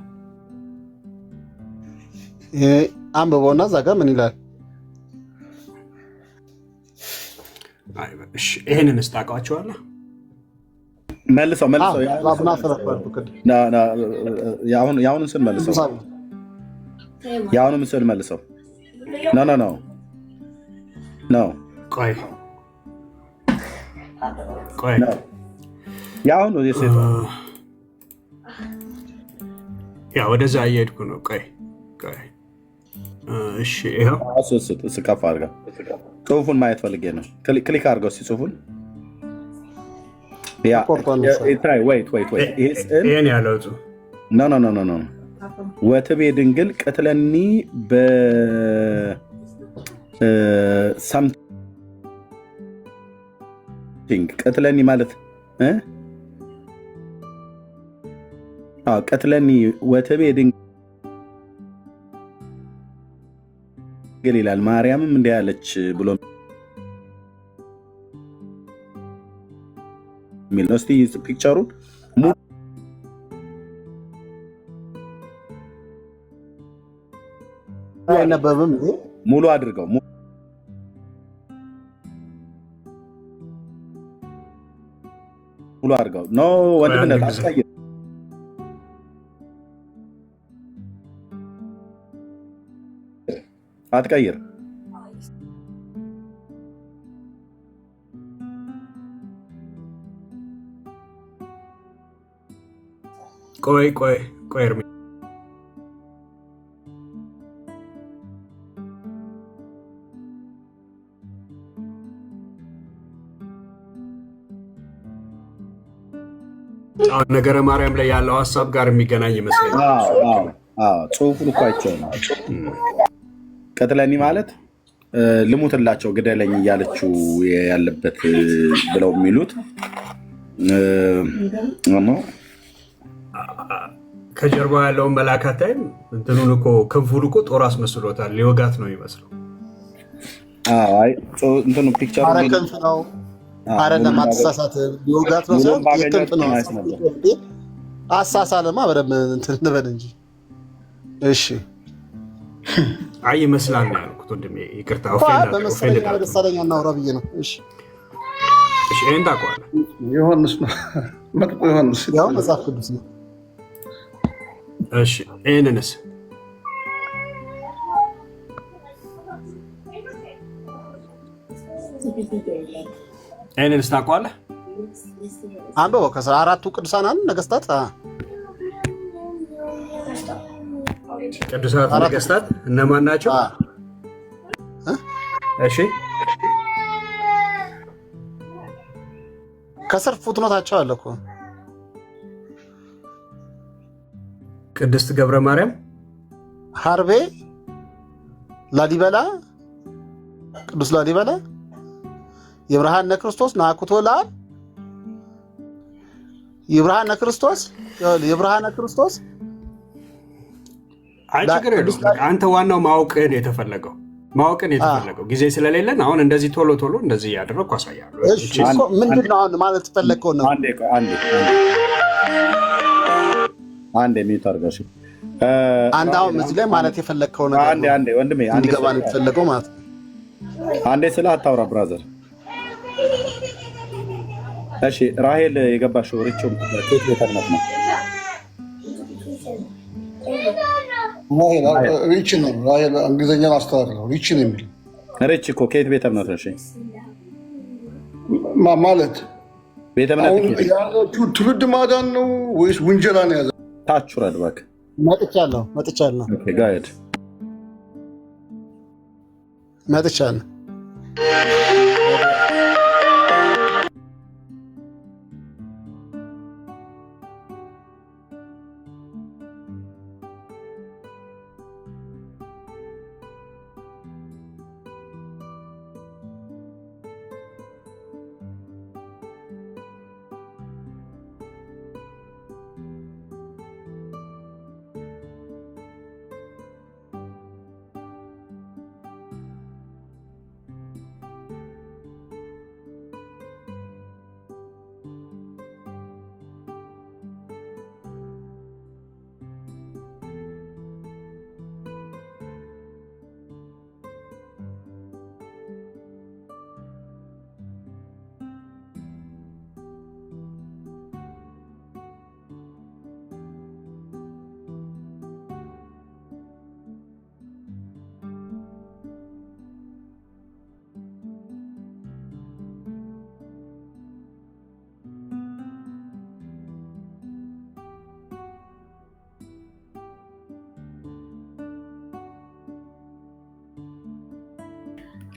አንብበውና እዛ ጋር ምን ይላል? ይህንንስ ታውቃቸዋለህ? መልሰው የአሁኑን ስል መልሰው የአሁኑን ስል መልሰው ኖ ቆይ የአሁኑ የሴቷ ወደዛ እየሄድኩ ነው። ቆይ እሺ፣ ይኸው ስቀፍ አድርገው ጽሁፉን ማየት ፈልጌ ነው። ክሊክ አድርገው እስኪ ጽሁፉን ይሄን ያለው ኖ ወትቤ ድንግል ቅትለኒ በሳምቲንግ ቅትለኒ ማለት ቅትለኒ ወትቤ ድንግል ይላል። ማርያምም እንዲህ ያለች ብሎ የሚል ነው። እስቲ ፒክቸሩን አይነበብም ሙሉ አድርገው ሙሉ አድርገው ኖ ወንድምነት አትቀይር። ቆይ ነገረ ማርያም ላይ ያለው ሀሳብ ጋር የሚገናኝ ይመስለኛል። ጽሁፉን እኮ አይቼው ነው። ቅትለኒ ማለት ልሙትላቸው ግደለኝ እያለችው ያለበት ብለው የሚሉት ከጀርባ ያለውን መልአክ አታይም? እንትኑን እኮ ክንፉን እኮ ጦር አስመስሎታል። ሊወጋት ነው ይመስለው። እንትኑ ፒክቸሩ ክንፍ ነው አይደለም? አትሳሳት። ሊወጋት ነው ሳይሆን ክንፍ ነው። አሳሳለማ በደምብ እንትን እንበል እንጂ። እሺ አይ ይመስላል ነው ያልኩት ወንድሜ። ይቅርታ በመሰለኝ ደሳለኛ እናውራ ብዬ ነው። እሺ ይሄን ታውቀዋለህ? ዮሐንስ ነው መጥቆ ዮሐንስ ያው መጽሐፍ ቅዱስ ነው። እሺ ይሄንንስ ታውቀዋለህ? አንበበው ከ14ቱ ቅዱሳን ነገስታት ቅዱሳት ነገስታት እነማን ናቸው? እሺ ከስር ፉትኖታቸው አለ እኮ። ቅድስት ገብረ ማርያም፣ ሀርቤ፣ ላሊበላ፣ ቅዱስ ላሊበላ፣ የብርሃነ ክርስቶስ፣ ናኩቶ ለአብ፣ የብርሃነ ክርስቶስ አይ ችግር የለውም። አንተ ዋናው ማወቅን የተፈለገው ጊዜ ስለሌለን አሁን እንደዚህ ቶሎ እንደዚህ እያደረግኩ አሳያለሁ። ምንድን ነው አሁን ማለት ፈለግከው ነው? አንዴ ሚዩት አድርገሽ አንድ አሁን እዚህ ላይ ማለት የፈለግከው ነገር አንዴ ወንድሜ እንዲገባ ነው የተፈለገው ማለት ነው። አንዴ ስለ አታውራ ብራዘር። እሺ ራሄል የገባሽው ሪችም ከየት ቤተ እምነት ነው? ሪች ነው። ራሄል እንግሊዝኛን አስተካክለው ሪች ነው የሚል ሪች እኮ ከየት ቤተ እምነት ነው? እሺ ማለት ቤተ እምነት ትውልድ ማዳን ነው ወይስ ውንጀላ ነው ያዘ? ታች ውረድ እባክህ። መጥቻለሁ። ኦኬ ጋይድ መጥቻለሁ።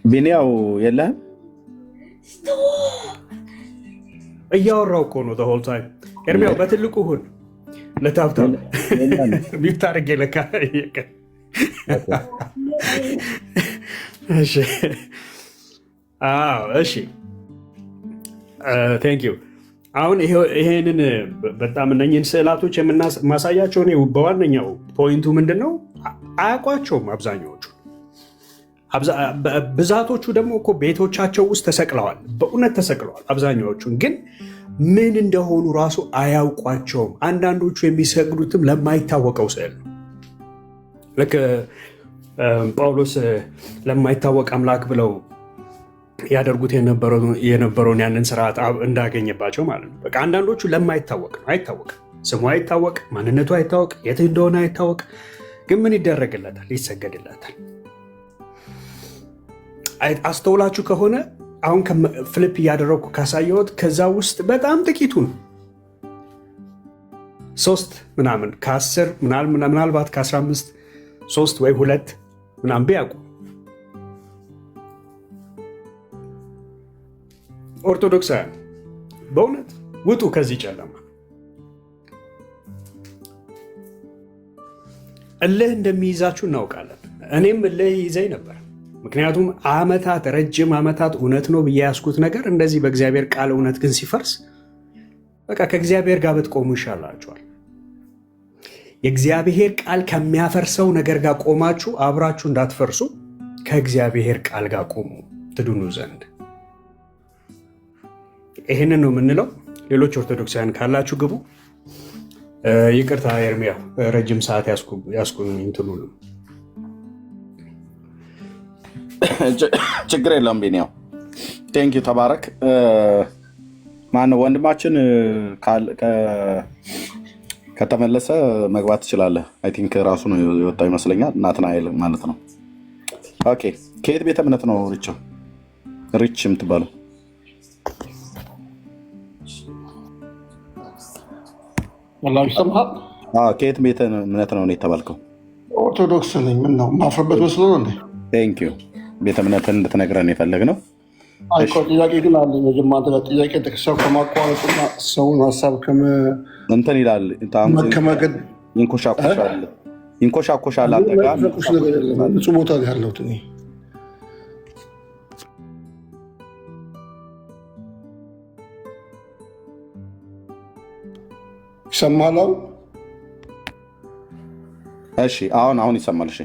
ቢኒያው የለህም? እያወራው እኮ ነው ሆል ታይም። ኤርሚያው በትልቁ ሁን ለታብታ ሚዩት አድርጌ ለካ እሺ ቴንክ ዩ። አሁን ይሄንን በጣም እነኝህን ስዕላቶች የማሳያቸው እኔ በዋነኛው ፖይንቱ ምንድን ነው አያውቋቸውም አብዛኛዎቹ። ብዛቶቹ ደግሞ እኮ ቤቶቻቸው ውስጥ ተሰቅለዋል፣ በእውነት ተሰቅለዋል። አብዛኛዎቹን ግን ምን እንደሆኑ ራሱ አያውቋቸውም። አንዳንዶቹ የሚሰግዱትም ለማይታወቀው ስዕል ነው። ልክ ጳውሎስ ለማይታወቅ አምላክ ብለው ያደርጉት የነበረውን ያንን ስርዓት እንዳገኘባቸው ማለት ነው። በቃ አንዳንዶቹ ለማይታወቅ ነው፣ አይታወቅም። ስሙ አይታወቅ፣ ማንነቱ አይታወቅ፣ የት እንደሆነ አይታወቅ። ግን ምን ይደረግለታል? ይሰገድለታል። አስተውላችሁ ከሆነ አሁን ፍሊፕ እያደረግኩ ካሳየሁት ከዛ ውስጥ በጣም ጥቂቱ ነው 3 ምናምን ከ10 ምናልባት ከ15 3 ወይ 2 ምናምን ቢያውቁ ኦርቶዶክሳውያን በእውነት ውጡ ከዚህ ጨለማ። እልህ እንደሚይዛችሁ እናውቃለን። እኔም እልህ ይዘኝ ነበር። ምክንያቱም ረጅም ዓመታት እውነት ነው ብዬ ያስኩት ነገር እንደዚህ በእግዚአብሔር ቃል እውነት ግን ሲፈርስ በቃ ከእግዚአብሔር ጋር ብትቆሙ ይሻላችኋል። የእግዚአብሔር ቃል ከሚያፈርሰው ነገር ጋር ቆማችሁ አብራችሁ እንዳትፈርሱ ከእግዚአብሔር ቃል ጋር ቆሙ ትድኑ ዘንድ። ይህንን ነው የምንለው። ሌሎች ኦርቶዶክሳውያን ካላችሁ ግቡ። ይቅርታ ኤርሚያው ረጅም ሰዓት ያስኩኝ እንትኑ ነው። ችግር የለውም ቢኒያው ቴንክ ዩ ተባረክ። ማነው ወንድማችን ከተመለሰ መግባት ትችላለህ። አይ ቲንክ ራሱ ነው የወጣው ይመስለኛል። ናትናኤል ማለት ነው። ኦኬ ከየት ቤተ እምነት ነው ሪች የምትባለው? ከየት ቤተ እምነት ነው የተባልከው? ኦርቶዶክስ ነኝ። ምን ነው ማፍረበት መስሎ ነው እንዴ? ቴንክ ዩ ቤተ እምነትን እንድትነግረን የፈለግነው። ጥያቄ ግን አለ። መጀመሪያ ጥያቄ ሰው ከማቋረጥና ሰውን ሀሳብ እንትን ይላል ከመገድ ይንኮሻኮሻል። ንጹህ ቦታ ያለሁት እኔ ይሰማል። እሺ አሁን ይሰማል። እሺ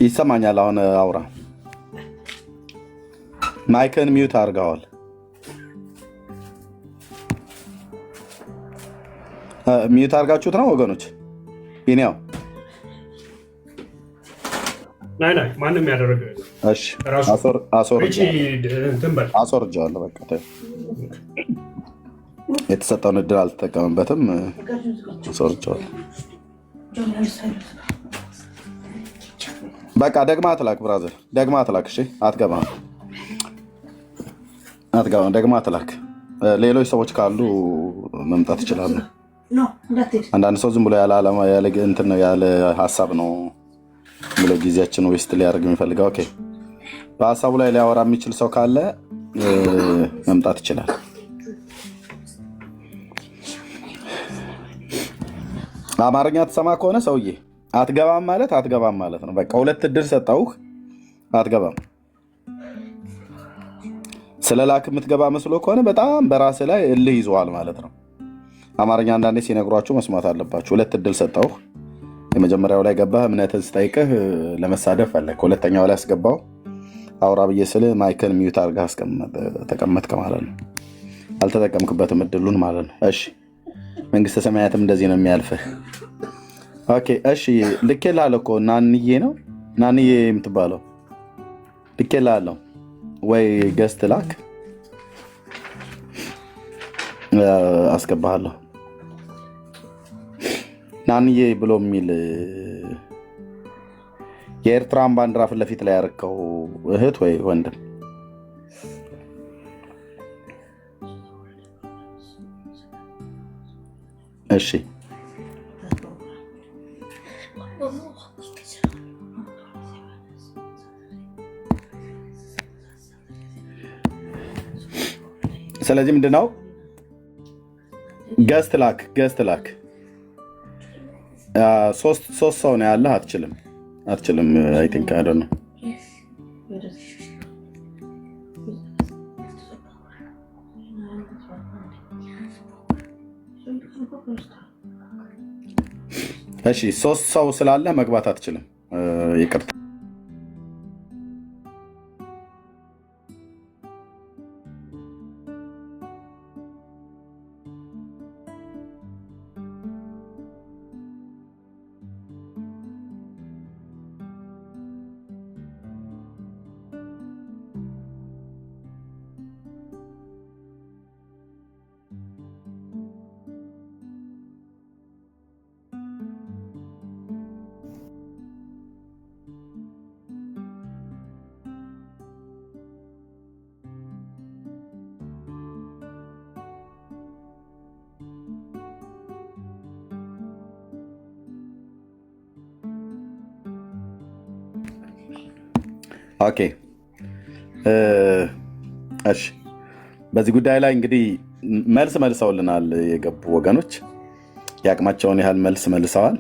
ይሰማኛል። አሁን አውራ። ማይክን ሚዩት አድርገዋል። ሚዩት አድርጋችሁት ነው ወገኖች? ቢኒያው ናይ ማንም ያደረገ እሺ፣ አስወርጄዋለሁ። በቃ የተሰጠውን እድል አልተጠቀምበትም። አስወርጄዋለሁ። በቃ ደግማ አትላክ ብራዘር፣ ደግማ አትላክ። እሺ አትገባም። ደግማ አትላክ። ሌሎች ሰዎች ካሉ መምጣት ይችላሉ። አንዳንድ ሰው ዝም ብሎ ያለ ዓላማ ያለ ሀሳብ ነው ብሎ ጊዜያችን ዌስት ሊያደርግ የሚፈልገው። ኦኬ በሀሳቡ ላይ ሊያወራ የሚችል ሰው ካለ መምጣት ይችላል። አማርኛ ትሰማ ከሆነ ሰውዬ አትገባም ማለት ነው። በቃ ሁለት እድል ሰጠውህ፣ አትገባም። ስለ ላክ የምትገባ መስሎ ከሆነ በጣም በራስህ ላይ እልህ ይዘዋል ማለት ነው። አማርኛ አንዳንዴ ሲነግሯችሁ መስማት አለባችሁ። ሁለት እድል ሰጠውህ። የመጀመሪያው ላይ ገባህ፣ እምነትን ስጠይቅህ ለመሳደብ ፈለግ። ሁለተኛው ላይ አስገባው አውራ ብዬ ስልህ ማይክን ሚዩት አድርገህ ተቀመጥክ ማለት ነው። አልተጠቀምክበትም እድሉን ማለት ነው። እሺ መንግስተ ሰማያትም እንደዚህ ነው የሚያልፍህ። ኦኬ እሺ ልኬልሃለሁ እኮ ናንዬ ነው ናንዬ የምትባለው ልኬልሃለሁ። ወይ ገስት ላክ አስገባሃለሁ። ናንዬ ብሎ የሚል የኤርትራን ባንዲራ ፊት ለፊት ላይ ያርከው እህት ወይ ወንድም እሺ ስለዚህ ምንድነው ገስት ላክ ሶስት ሰው ነው ያለህ። አትችልም አይ ቲንክ አይ ዶንት ኖ። እሺ 3 ሰው ስላለ መግባት አትችልም። ይቅርታ። ኦኬ እሺ በዚህ ጉዳይ ላይ እንግዲህ መልሰውልናል የገቡ ወገኖች ያቅማቸውን ያህል መልሰዋል።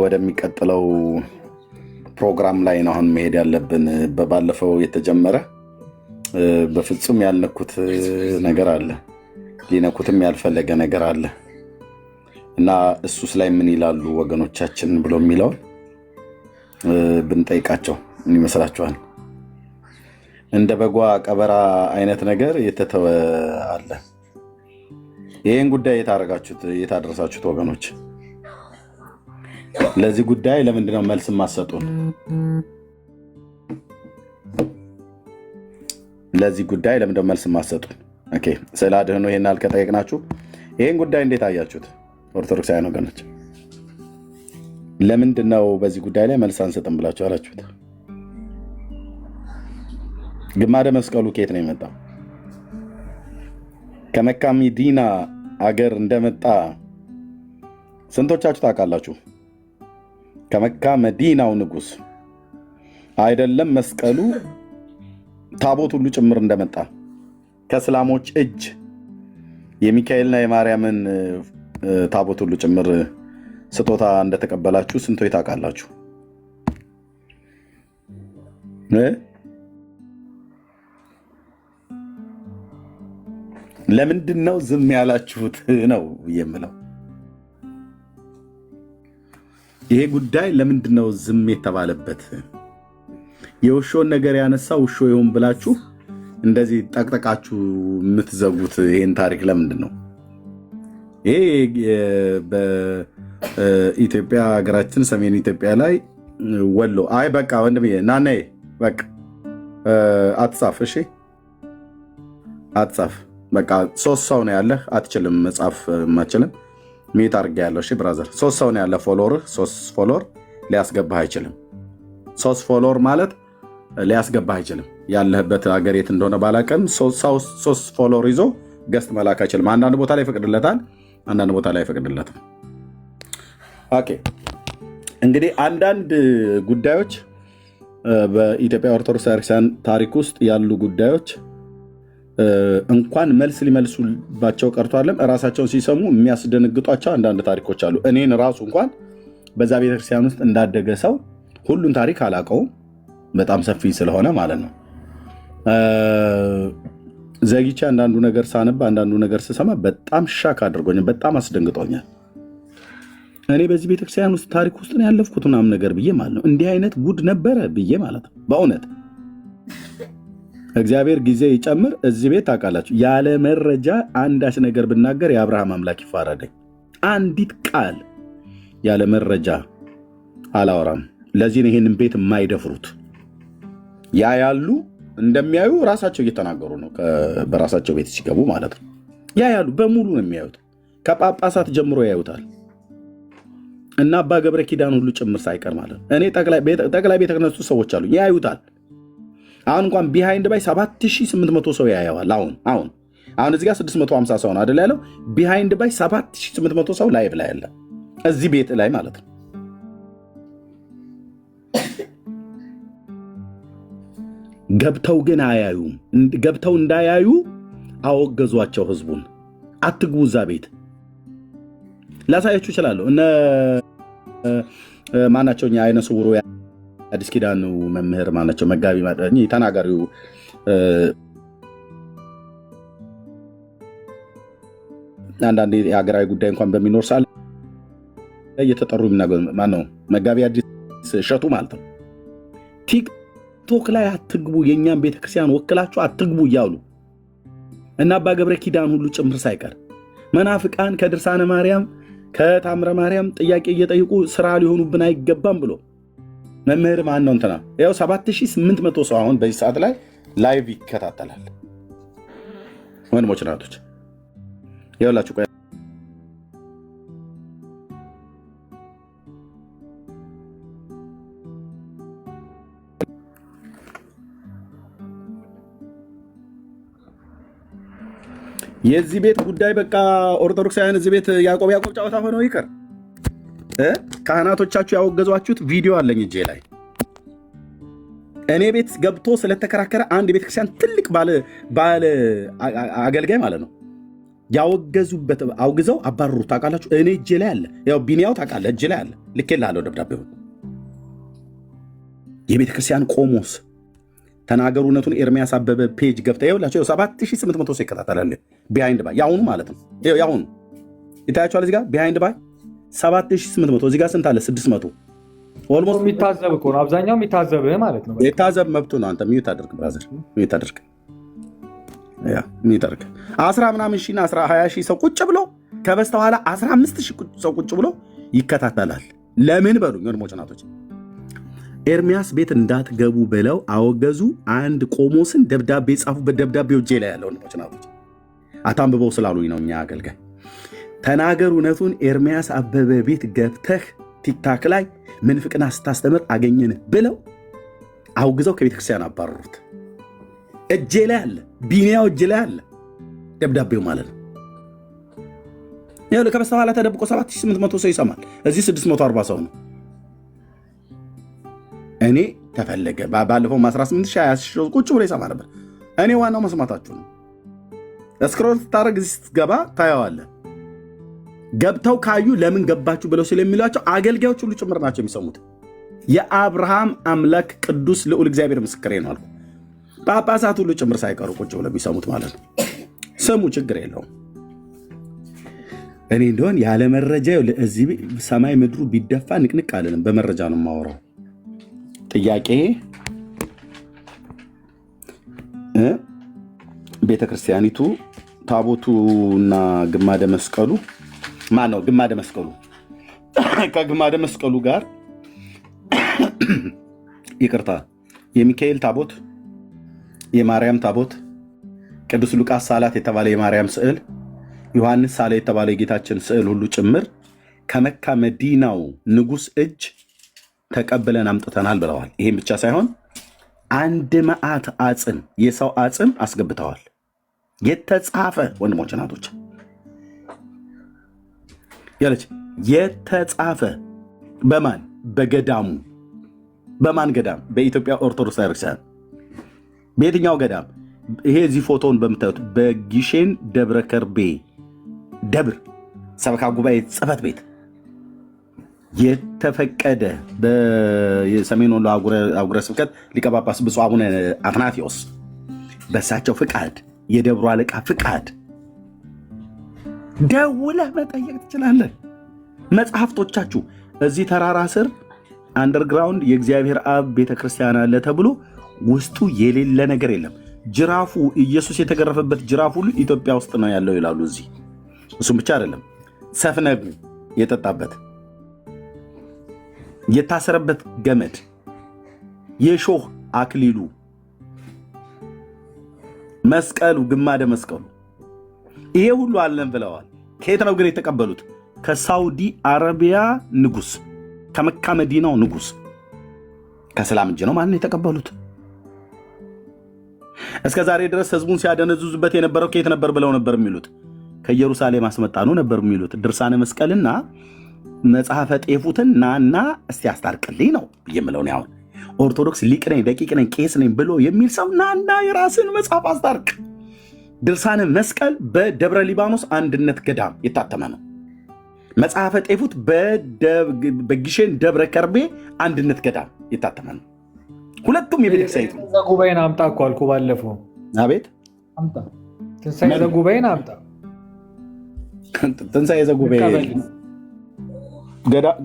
ወደሚቀጥለው ፕሮግራም ላይ ነው አሁን መሄድ ያለብን። በባለፈው የተጀመረ በፍጹም ያልነኩት ነገር አለ፣ ሊነኩትም ያልፈለገ ነገር አለ እና እሱስ ላይ ምን ይላሉ ወገኖቻችን ብሎ የሚለውን ብንጠይቃቸው ምን ይመስላችኋል? እንደ በጓ ቀበራ አይነት ነገር የተተወ አለ። ይህን ጉዳይ የታደረሳችሁት ወገኖች ለዚህ ጉዳይ ለምንድነው መልስ ማሰጡን? ለዚህ ጉዳይ ለምንድነው መልስ ማሰጡን? ኦኬ ስለ አድህኖ ይሄን አልከጠየቅናችሁ። ይህን ጉዳይ እንዴት አያችሁት? ኦርቶዶክሳውያን ወገኖች ለምንድነው በዚህ ጉዳይ ላይ መልስ አንሰጥም ብላችሁ አላችሁት? ግማደ መስቀሉ ከየት ነው የመጣው? ከመካ መዲና አገር እንደመጣ ስንቶቻችሁ ታውቃላችሁ? ከመካ መዲናው ንጉስ አይደለም መስቀሉ ታቦት ሁሉ ጭምር እንደመጣ ከእስላሞች እጅ የሚካኤልና የማርያምን ታቦት ሁሉ ጭምር ስጦታ እንደተቀበላችሁ ስንቶች ታውቃላችሁ? ለምንድን ነው ዝም ያላችሁት ነው የምለው። ይሄ ጉዳይ ለምንድን ነው ዝም የተባለበት? የውሾን ነገር ያነሳ ውሾ ይሁን ብላችሁ እንደዚህ ጠቅጠቃችሁ የምትዘጉት ይሄን ታሪክ ለምንድን ነው? ይሄ በኢትዮጵያ ሀገራችን ሰሜን ኢትዮጵያ ላይ ወሎ አይ በቃ ወንድምዬ ናናዬ በቃ አትጻፍ፣ እሺ አትጻፍ። በቃ 3 ሰው ነው ያለህ፣ አትችልም መጻፍ ማችልም ሚት አድርጌ ያለው። እሺ ብራዘር 3 ሰው ነው ያለ ፎሎወር 3 ፎሎወር ሊያስገባህ አይችልም። 3 ፎሎወር ማለት ሊያስገባህ አይችልም። ያለህበት ሀገር የት እንደሆነ ባላቀም 3 ፎሎወር ይዞ ገስት መላክ አይችልም። አንዳንድ ቦታ ላይ ይፈቅድለታል፣ አንዳንድ ቦታ ላይ አይፈቅድለትም። ኦኬ እንግዲህ አንዳንድ ጉዳዮች በኢትዮጵያ ኦርቶዶክስ ቤተክርስቲያን ታሪክ ውስጥ ያሉ ጉዳዮች እንኳን መልስ ሊመልሱባቸው ቀርቷለም እራሳቸውን ሲሰሙ የሚያስደነግጧቸው አንዳንድ ታሪኮች አሉ። እኔን ራሱ እንኳን በዛ ቤተክርስቲያን ውስጥ እንዳደገ ሰው ሁሉን ታሪክ አላውቀውም፣ በጣም ሰፊ ስለሆነ ማለት ነው። ዘግቼ አንዳንዱ ነገር ሳነባ አንዳንዱ ነገር ስሰማ በጣም ሻክ አድርጎኛል፣ በጣም አስደንግጦኛል። እኔ በዚህ ቤተክርስቲያን ውስጥ ታሪክ ውስጥ ነው ያለፍኩት ምናምን ነገር ብዬ ማለት ነው። እንዲህ አይነት ጉድ ነበረ ብዬ ማለት ነው። በእውነት እግዚአብሔር ጊዜ ይጨምር። እዚህ ቤት ታውቃላችሁ፣ ያለ መረጃ አንዳች ነገር ብናገር የአብርሃም አምላክ ይፋረደኝ። አንዲት ቃል ያለ መረጃ አላወራም። ለዚህ ነው ይሄንን ቤት የማይደፍሩት። ያ ያሉ እንደሚያዩ ራሳቸው እየተናገሩ ነው፣ በራሳቸው ቤት ሲገቡ ማለት ነው። ያ ያሉ በሙሉ ነው የሚያዩት፣ ከጳጳሳት ጀምሮ ያዩታል እና አባ ገብረ ኪዳን ሁሉ ጭምር ሳይቀር ማለት ነው። እኔ ጠቅላይ ቤተ ክህነቱ ሰዎች አሉ ያዩታል። አሁን እንኳን ቢሃይንድ ባይ 7800 ሰው ያየዋል። አሁን እዚህ ጋር 650 ሰው ነው አይደል ያለው። ቢሃይንድ ባይ 7800 ሰው ላይቭ ላይ ያለ እዚህ ቤት ላይ ማለት ነው። ገብተው ግን አያዩም። ገብተው እንዳያዩ አወገዟቸው ህዝቡን። አትግቡ እዛ ቤት። ላሳያችሁ እችላለሁ። እነ ማናቸው አይነ ስውሩ አዲስ ኪዳኑ መምህር ማናቸው መጋቢ ተናጋሪው አንዳንድ የሀገራዊ ጉዳይ እንኳን በሚኖር ሳለ እየተጠሩ የሚናገሩ ማነው መጋቢ አዲስ እሸቱ ማለት ነው። ቲክቶክ ላይ አትግቡ፣ የእኛም ቤተክርስቲያን ወክላችሁ አትግቡ እያሉ እና አባ ገብረ ኪዳን ሁሉ ጭምር ሳይቀር መናፍቃን ከድርሳነ ማርያም ከታምረ ማርያም ጥያቄ እየጠይቁ ስራ ሊሆኑብን አይገባም ብሎ መምህር ማን ነው እንትና ያው 7800 ሰው አሁን በዚህ ሰዓት ላይ ላይቭ ይከታተላል። ወንድሞች ናቶች ይኸውላችሁ የዚህ ቤት ጉዳይ በቃ ኦርቶዶክሳውያን እዚህ ቤት ያዕቆብ ጨዋታ ሆነው ይቀር። ካህናቶቻችሁ ያወገዟችሁት ቪዲዮ አለኝ እጄ ላይ። እኔ ቤት ገብቶ ስለተከራከረ አንድ ቤተክርስቲያን ትልቅ ባለ አገልጋይ ማለት ነው ያወገዙበት አውግዘው አባረሩት። ታውቃላችሁ፣ እኔ እጄ ላይ አለ። ያው ቢኒያው ታውቃለህ፣ እጄ ላይ አለ። ልኬልሃለሁ ደብዳቤው። የቤተክርስቲያን ቆሞስ ተናገሩ እውነቱን ኤርሚያስ አበበ ፔጅ ገብተህ ይኸውላችሁ 7800 ሰው ይከታተላል። ቢሃይንድ ባይ ያሁኑ ማለት ነው። ያሁኑ ይታያችኋል። እዚህ ጋር ቢሃይንድ ባይ 7800 እዚህ ጋር ስንት አለ? 600 ኦልሞስት የሚታዘብ እኮ ነው። አብዛኛው የሚታዘብህ ማለት ነው። የታዘብ መብቱ ነው። አንተ ሚዩት አድርግ ብራዘር፣ ሚዩት አድርግ። ያ ሚዩት አድርግ። 10 ምናምን ሺና 20 ሺህ ሰው ቁጭ ብሎ ከበስተኋላ 15 ሺህ ሰው ቁጭ ብሎ ይከታተላል። ለምን በሉኝ ወንድሞች ናቶች። ኤርሚያስ ቤት እንዳትገቡ ብለው አወገዙ። አንድ ቆሞስን ደብዳቤ ጻፉበት። ደብዳቤው እጄ ላይ ያለው ወንድሞች ናቶች አታንብበው ስላሉኝ ነው። እኛ አገልጋይ ተናገር እውነቱን ኤርሚያስ አበበ ቤት ገብተህ ቲክታክ ላይ ምንፍቅና ስታስተምር አገኘን ብለው አውግዘው ከቤተክርስቲያን አባረሩት። እጄ ላይ አለ፣ ቢኒያው እጄ ላይ አለ ደብዳቤው ማለት ነው። ይኸውልህ ከበስተኋላ ተደብቆ 7800 ሰው ይሰማል። እዚህ 640 ሰው ነው። እኔ ተፈለገ ባለፈው 18,000 ቁጭ ብሎ ይሰማ ነበር። እኔ ዋናው መስማታችሁ ነው። ስክሮል ስታደርግ እዚህ ስትገባ ታየዋለህ። ገብተው ካዩ ለምን ገባችሁ ብለው ስለሚሏቸው አገልጋዮች ሁሉ ጭምር ናቸው የሚሰሙት። የአብርሃም አምላክ ቅዱስ ልዑል እግዚአብሔር ምስክሬ ነው አልኩ። ጳጳሳት ሁሉ ጭምር ሳይቀሩ ቁጭ ብለው የሚሰሙት ማለት ነው። ስሙ፣ ችግር የለውም። እኔ እንደሆን ያለ መረጃ እዚህ ሰማይ ምድሩ ቢደፋ ንቅንቅ አለንም። በመረጃ ነው የማወራው። ጥያቄ ቤተ ክርስቲያኒቱ ታቦቱና ግማደ መስቀሉ ማን ነው? ግማደ መስቀሉ ከግማደ መስቀሉ ጋር ይቅርታ፣ የሚካኤል ታቦት፣ የማርያም ታቦት፣ ቅዱስ ሉቃስ ሳላት የተባለ የማርያም ስዕል፣ ዮሐንስ ሳላ የተባለ የጌታችን ስዕል ሁሉ ጭምር ከመካ መዲናው ንጉሥ እጅ ተቀብለን አምጥተናል ብለዋል። ይህም ብቻ ሳይሆን 100 አጽም የሰው አጽም አስገብተዋል። የተጻፈ ወንድሞች ናቶች ያለች የተጻፈ በማን በገዳሙ በማን ገዳም? በኢትዮጵያ ኦርቶዶክስ ቤተክርስቲያን። በየትኛው ገዳም? ይሄ እዚህ ፎቶውን በምታዩት በጊሼን ደብረ ከርቤ ደብር ሰበካ ጉባኤ ጽሕፈት ቤት የተፈቀደ በሰሜን ወሎ አህጉረ ስብከት ሊቀ ጳጳስ ብፁዕ አቡነ አትናቴዎስ በእሳቸው ፍቃድ፣ የደብሩ አለቃ ፍቃድ ደውለህ መጠየቅ ትችላለህ። መጽሐፍቶቻችሁ እዚህ ተራራ ስር አንደርግራውንድ የእግዚአብሔር አብ ቤተክርስቲያን አለ ተብሎ ውስጡ የሌለ ነገር የለም። ጅራፉ ኢየሱስ የተገረፈበት ጅራፍ ሁሉ ኢትዮጵያ ውስጥ ነው ያለው ይላሉ እዚህ። እሱም ብቻ አይደለም፣ ሰፍነጉ የጠጣበት የታሰረበት ገመድ፣ የሾህ አክሊሉ፣ መስቀሉ፣ ግማደ መስቀሉ ይሄ ሁሉ አለን ብለዋል። ከየት ነው ግን የተቀበሉት? ከሳውዲ አረቢያ ንጉሥ፣ ከመካ መዲናው ንጉሥ ከሰላም እጅ ነው ማለት የተቀበሉት። እስከ ዛሬ ድረስ ህዝቡን ሲያደነዝዙበት የነበረው ከየት ነበር ብለው ነበር የሚሉት? ከኢየሩሳሌም አስመጣኑ ነበር የሚሉት። ድርሳነ መስቀልና መጽሐፈ ጤፉትን ናና እስቲ አስታርቅልኝ ነው የምለው። አሁን ኦርቶዶክስ ሊቅ ነኝ ደቂቅ ነኝ ቄስ ነኝ ብሎ የሚል ሰው ናና የራስን መጽሐፍ አስታርቅ። ድርሳነ መስቀል በደብረ ሊባኖስ አንድነት ገዳም የታተመ ነው። መጽሐፈ ጤፉት በጊሼን ደብረ ከርቤ አንድነት ገዳም የታተመ ነው። ሁለቱም የቤተክርስቲያኒቱ ጉባኤን አምጣ እኮ አልኩህ ባለፈው። አቤት አምጣ፣ ትንሣኤ ዘጉባኤን አምጣ። ትንሣኤ ዘጉባኤ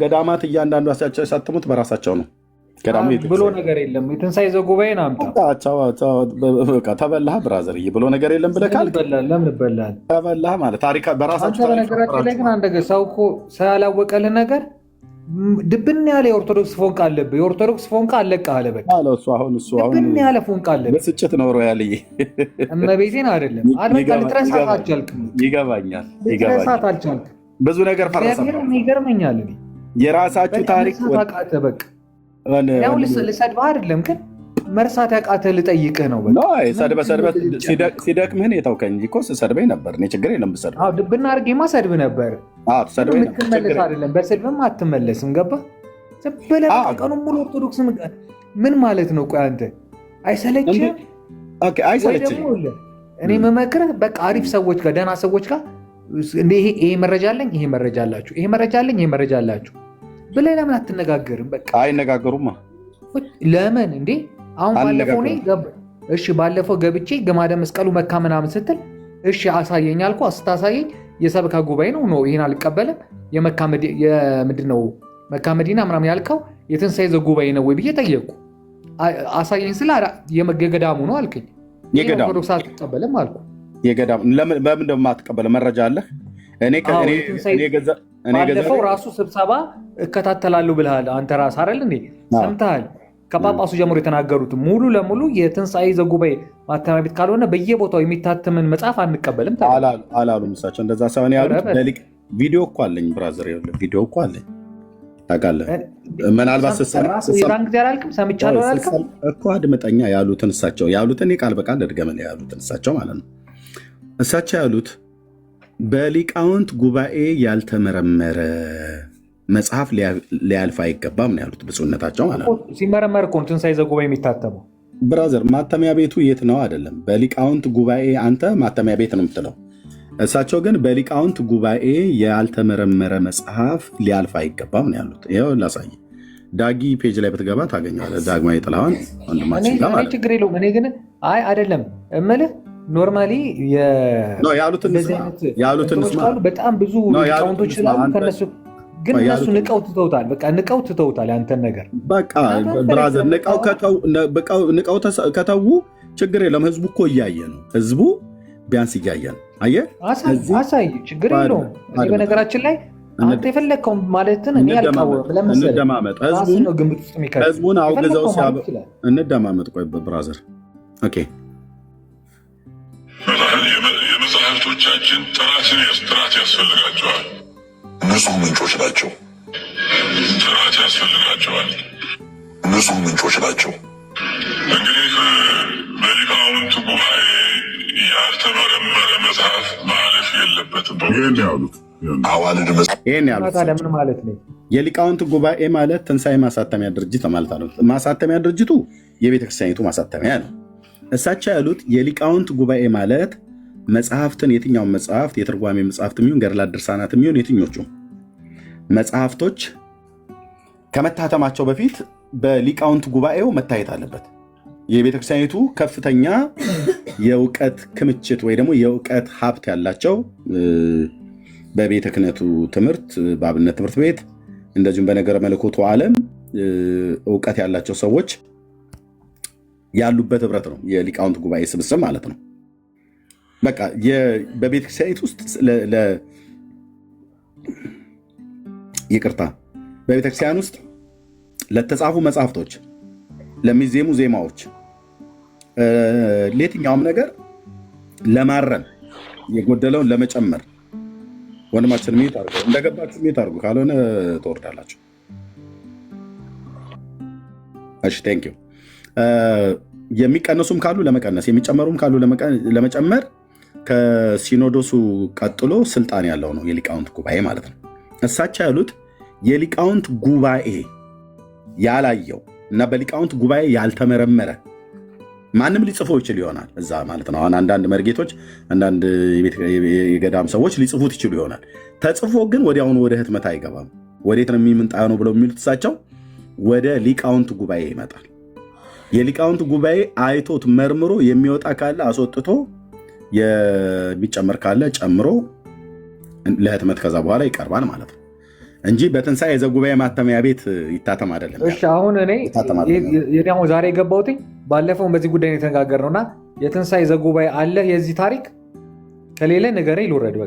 ገዳማት እያንዳንዱ ያሳተሙት በራሳቸው ነው። ገዳሙ ብሎ ነገር የለም። የትንሣኤ ዘጉባኤን አምጣ። ተበላህ ብራዘርዬ፣ ብሎ ነገር የለም ብለህ ካልክ ለምን ይበላል? ተበላህ ማለት ታሪክ በራሳቸው። በነገራችን ላይ ግን አንድ ሰው እኮ ሳያላወቀልህ ነገር ድብን ያለ የኦርቶዶክስ ፎንቃ አለብህ። የኦርቶዶክስ ፎንቃ አለቅህ አለ። በቃ ድብን ያለ ፎንቃ አለብህ። በስጭት ነው ሮያልዬ፣ እመቤቴን አይደለም አድበቃ ልትረሳት አልቻልክም። ይገባኛል፣ ልትረሳት አልቻልክም። ብዙ ነገር ፈረሰ። ይገርመኛል። የራሳችሁ ታሪክ ታቃተ። በቃ ያው ልሰድብህ አይደለም ግን መርሳት ያቃተህ ልጠይቅህ ነው። ሰድበህ ሲደክምህን የተውከኝ እኮ ስሰድበኝ ነበር። እኔ ችግር የለም ብሰድብ። ድብና አድርጌማ ሰድብ ነበር። የምትመለስ አይደለም፣ በስድብም አትመለስም። ገባህ? ዝም ብለህ ቀኑን ሙሉ ኦርቶዶክስ ምን ማለት ነው? ቆይ አንተ አይሰለችህም? እኔ የምመክርህ በቃ አሪፍ ሰዎች ጋር ደህና ሰዎች ጋር ይሄ መረጃ አለኝ፣ ይሄ መረጃ አላችሁ፣ ይሄ መረጃ አለኝ፣ ይሄ መረጃ አላችሁ ብለህ ለምን አትነጋገርም? በቃ አይነጋገሩማ። ለምን እንዴ? አሁን ባለፈው ገብቼ ግማደ መስቀሉ መካ ምናምን ስትል እሺ አሳየኝ አልኩ። ስታሳየኝ የሰበካ ጉባኤ ነው ይህን አልቀበልም፣ ምንድን ነው መካ መዲና ምናምን ያልከው የትንሣኤ ዘጉባኤ ነው ወይ ብዬ ጠየቅኩ። አሳየኝ ስለ የገዳሙ ነው አልከኝ። ኦርቶዶክስ አልቀበልም አልኩ። በምን እንደማትቀበለ መረጃ አለህ? ባለፈው ራሱ ስብሰባ እከታተላለሁ ብልሃል አንተ ራስህ አይደል እንዴ? ሰምተሃል? ከጳጳሱ ጀምሮ የተናገሩት ሙሉ ለሙሉ የትንሣኤ ዘጉባኤ ማተሚያ ቤት ካልሆነ በየቦታው የሚታተምን መጽሐፍ አንቀበልም አላሉም። እሳቸው እንደዛ ሳይሆን ያሉት ቪዲዮ እኮ አለኝ ብራዘር፣ ቪዲዮ እኮ አለኝ ታውቃለህ። ምናልባት ዛን ጊዜ አላልክም? ሰምቻለሁ አላልክም እኮ። አድምጠኛ ያሉትን እሳቸው ያሉትን ቃል በቃል እድገመን ያሉትን እሳቸው ማለት ነው። እሳቸው ያሉት በሊቃውንት ጉባኤ ያልተመረመረ መጽሐፍ ሊያልፍ አይገባም ነው ያሉት ብፁዕነታቸው ማለት ነው። ሲመረመር እኮ ትንሣኤ ዘጉባኤ የሚታተመው ብራዘር። ማተሚያ ቤቱ የት ነው? አይደለም በሊቃውንት ጉባኤ አንተ ማተሚያ ቤት ነው የምትለው። እሳቸው ግን በሊቃውንት ጉባኤ ያልተመረመረ መጽሐፍ ሊያልፍ አይገባም ነው ያሉት። ይኸው ላሳይ። ዳጊ ፔጅ ላይ ብትገባ ታገኘዋለህ። ዳግማዊ ጥላሁን ወንድማችን ጋር ማለት ችግር የለውም። እኔ ግን አይደለም እምልህ ኖርማሊ ያሉትን በጣም ብዙ ሊቃውንቶች ስላሉ ከነሱ ግን እነሱ ንቀው ትተውታል። በቃ ንቀው ትተውታል ያንተን ነገር። በቃ ብራዘር ንቀው ከተዉ ችግር የለም። ህዝቡ እኮ እያየ ነው። ህዝቡ ቢያንስ እያየ ነው። አየህ፣ አሳይ፣ ችግር የለውም። በነገራችን ላይ አንተ የፈለግከውን ማለትን እኔ አልቃወምም። ለምሳሌ እንደማመጥ ህዝቡን አውግዘው እንደማመጥ። ቆይ ብራዘር፣ ኦኬ፣ የመጽሐፍቶቻችን ጥራት ያስፈልጋቸዋል። ንጹህ ምንጮች ናቸው። ጥራት ያስፈልጋቸዋል። ንጹህ ምንጮች ናቸው። እንግዲህ በሊቃውንት ጉባኤ ያልተመረመረ መጽሐፍ ማለፍ የለበትም። ይህን ያሉት ለምን ማለት ነው? የሊቃውንት ጉባኤ ማለት ትንሣኤ ማሳተሚያ ድርጅት ማለት ነው። ማሳተሚያ ድርጅቱ የቤተክርስቲያኒቱ ማሳተሚያ ነው። እሳቸው ያሉት የሊቃውንት ጉባኤ ማለት መጽሐፍትን፣ የትኛውን መጽሐፍት፣ የትርጓሜ መጽሐፍት የሚሆን ገድላት፣ ድርሳናት የሚሆን የትኞቹ መጽሐፍቶች ከመታተማቸው በፊት በሊቃውንት ጉባኤው መታየት አለበት። የቤተክርስቲያኒቱ ከፍተኛ የእውቀት ክምችት ወይ ደግሞ የእውቀት ሀብት ያላቸው በቤተ ክህነቱ ትምህርት፣ በአብነት ትምህርት ቤት እንደዚሁም በነገረ መለኮቱ ዓለም እውቀት ያላቸው ሰዎች ያሉበት ህብረት ነው የሊቃውንት ጉባኤ ስብስብ ማለት ነው። በቃ በቤተክርስቲያኒቱ ውስጥ ይቅርታ፣ በቤተክርስቲያን ውስጥ ለተጻፉ መጽሐፍቶች፣ ለሚዜሙ ዜማዎች፣ ለየትኛውም ነገር ለማረም የጎደለውን ለመጨመር ወንድማችን ሚዩት አድርጉ። እንደገባችሁ ሚዩት አድርጉ፣ ካልሆነ ትወርዳላችሁ። እሺ፣ ቴንክ ዩ። የሚቀነሱም ካሉ ለመቀነስ፣ የሚጨመሩም ካሉ ለመጨመር ከሲኖዶሱ ቀጥሎ ስልጣን ያለው ነው የሊቃውንት ጉባኤ ማለት ነው። እሳቸው ያሉት የሊቃውንት ጉባኤ ያላየው እና በሊቃውንት ጉባኤ ያልተመረመረ ማንም ሊጽፈው ይችል ይሆናል እዛ ማለት ነው። አሁን አንዳንድ መርጌቶች፣ አንዳንድ የገዳም ሰዎች ሊጽፉት ይችሉ ይሆናል። ተጽፎ ግን ወዲያውኑ ወደ ህትመት አይገባም። ወዴት ነው የሚምንጣ ነው ብለው የሚሉት እሳቸው ወደ ሊቃውንት ጉባኤ ይመጣል። የሊቃውንት ጉባኤ አይቶት መርምሮ የሚወጣ ካለ አስወጥቶ የሚጨመር ካለ ጨምሮ ለህትመት ከዛ በኋላ ይቀርባል ማለት ነው እንጂ በትንሣኤ ዘጉባኤ ማተሚያ ቤት ይታተም አይደለም። እሺ፣ አሁን እኔ ዛሬ የገባሁት ባለፈው በዚህ ጉዳይ ነው የተነጋገርነው እና የትንሣኤ ዘጉባኤ አለ የዚህ ታሪክ ከሌለ ንገረኝ ልውረድ።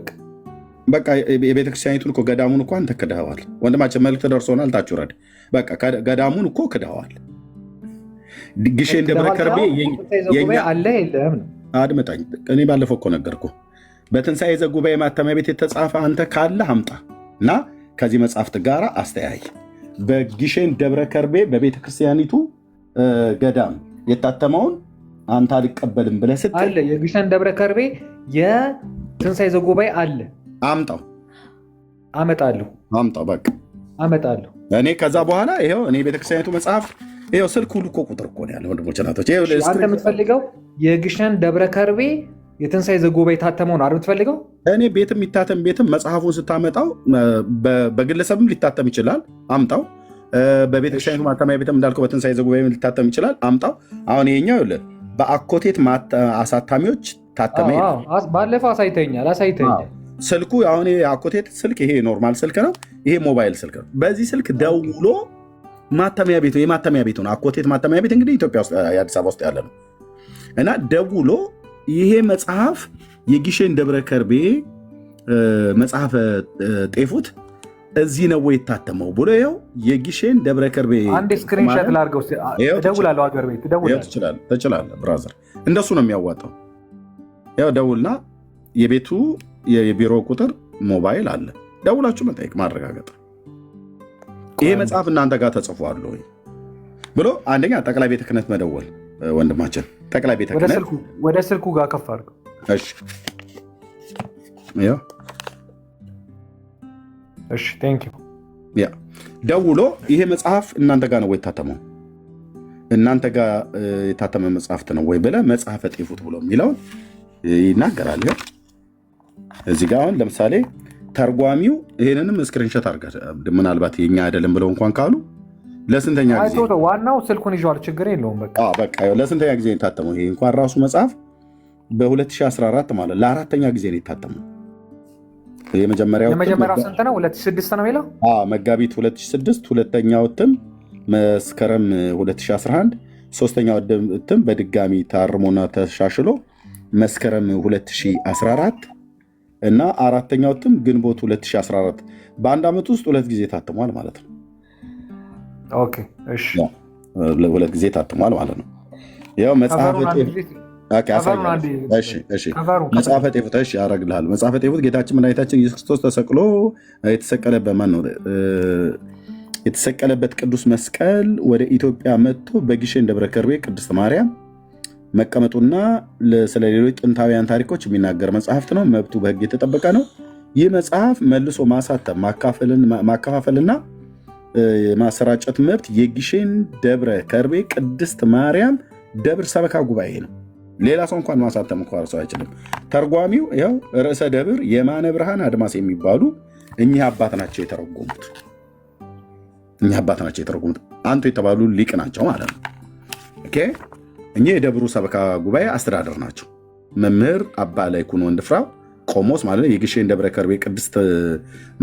በቃ የቤተክርስቲያኒቱን እኮ ገዳሙን እኮ አንተ ክደኸዋል ወንድማችን፣ መልዕክት ደርሶናል። ታች ውረድ። በቃ ገዳሙን እኮ ክደኸዋል። ግሼን ደብረ ከርቤ አለ የለም? አድምጠኝ፣ እኔ ባለፈው እኮ ነገርኩህ። በትንሣኤ ዘጉባኤ ማተሚያ ቤት የተጻፈ አንተ ካለ አምጣ እና ከዚህ መጽሐፍት ጋር አስተያይ። በግሼን ደብረ ከርቤ በቤተክርስቲያኒቱ ገዳም የታተመውን አንተ አልቀበልም ብለህ ስትል አለ። የግሼን ደብረ ከርቤ የትንሣኤ ዘጉባኤ አለ። አምጣው። አመጣለሁ። አምጣው። በቃ አመጣለሁ እኔ። ከዛ በኋላ ይኸው እኔ ቤተክርስቲያኒቱ መጽሐፍ ይኸው ስልክ ሁሉ እኮ ቁጥር እኮ ነው ያለ ወንድሞች ናቶች። አንተ የምትፈልገው የግሼን ደብረ ከርቤ የትንሣኤ ዘጉባኤ የታተመው ነው አይደል የምትፈልገው? እኔ ቤትም የሚታተም ቤትም መጽሐፉን ስታመጣው በግለሰብም ሊታተም ይችላል፣ አምጣው። በቤተክርስቲያኒቱ ማተሚያ ቤትም እንዳልከው በትንሣኤ ዘጉባኤ ሊታተም ይችላል፣ አምጣው። አሁን ይሄኛው ይኸውልህ በአኮቴት አሳታሚዎች ታተመ። ባለፈው አሳይተኛል። ስልኩ አሁን የአኮቴት ስልክ ይሄ ኖርማል ስልክ ነው፣ ይሄ ሞባይል ስልክ ነው። በዚህ ስልክ ደውሎ ማተሚያ ቤቱ የማተሚያ ቤቱ ነው። አኮቴት ማተሚያ ቤት እንግዲህ ኢትዮጵያ ውስጥ የአዲስ አበባ ውስጥ ያለ ነው እና ደውሎ ይሄ መጽሐፍ የግሼን ደብረ ከርቤ መጽሐፈ ጤፉት እዚህ ነው ወይ የታተመው ብሎ ይኸው የግሼን ደብረ ከርቤ አንድ ስክሪንሾት ላድርገው። እደውላለሁ፣ አገር ቤት ትችላለህ ብራዘር። እንደሱ ነው የሚያዋጣው። ያው ደውልና የቤቱ የቢሮ ቁጥር ሞባይል አለ፣ ደውላችሁ መጠየቅ ማረጋገጥ ይሄ መጽሐፍ እናንተ ጋር ተጽፏል ወይ ብሎ አንደኛ ጠቅላይ ቤተ ክህነት መደወል። ወንድማችን ጠቅላይ ቤተ ክህነት ወደ ስልኩ ጋር ከፍ አድርገው። እሺ ቴንክ ዩ። ደውሎ ይሄ መጽሐፍ እናንተ ጋር ነው ወይ የታተመው? እናንተ ጋር የታተመ መጽሐፍት ነው ወይ ብለህ መጽሐፈ ጤፉት ብሎ የሚለውን ይናገራል። እዚህ ጋር አሁን ለምሳሌ ተርጓሚው ይሄንንም ስክሪንሾት አድርገህ ምናልባት የኛ አይደለም ብለው እንኳን ካሉ ለስንተኛ ጊዜ ዋናው ስልኩን ይዟል፣ ችግር የለውም። በቃ ለስንተኛ ጊዜ የታተመው ይሄ እንኳን ራሱ መጽሐፍ በ2014 ማለት ለአራተኛ ጊዜ ነው የታተመው። የመጀመሪያው ስንት ነው? 2006 ነው የሚለው መጋቢት 2006፣ ሁለተኛው እትም መስከረም 2011፣ ሶስተኛው እትም በድጋሚ ታርሞና ተሻሽሎ መስከረም 2014 እና አራተኛው እትም ግንቦት 2014። በአንድ ዓመት ውስጥ 2 ጊዜ ታትሟል ማለት ነው። ኦኬ እሺ፣ 2 ጊዜ ታትሟል ማለት ነው። ያው መጽሐፈ ጤፉት ያደርግልሃል። መጽሐፈ ጤፉት ጌታችን መድኃኒታችን ኢየሱስ ክርስቶስ ተሰቅሎ የተሰቀለበት ማን ነው? የተሰቀለበት ቅዱስ መስቀል ወደ ኢትዮጵያ መጥቶ በግሼን ደብረ ከርቤ ቅድስት ማርያም መቀመጡና ስለ ሌሎች ጥንታውያን ታሪኮች የሚናገር መጽሐፍት ነው። መብቱ በሕግ የተጠበቀ ነው። ይህ መጽሐፍ መልሶ ማሳተም ማከፋፈልና የማሰራጨት መብት የግሼን ደብረ ከርቤ ቅድስት ማርያም ደብር ሰበካ ጉባኤ ነው። ሌላ ሰው እንኳን ማሳተም እንኳን ሰው አይችልም። ተርጓሚው ያው ርዕሰ ደብር የማነ ብርሃን አድማስ የሚባሉ እኚህ አባት ናቸው የተረጎሙት። አንቱ የተባሉ ሊቅ ናቸው ማለት ነው። ኦኬ፣ እኚህ የደብሩ ሰበካ ጉባኤ አስተዳደር ናቸው። መምህር አባ ላይኩን ወንድፍራው ቆሞስ ማለት ነው። የግሼን ደብረ ከርቤ ቅድስት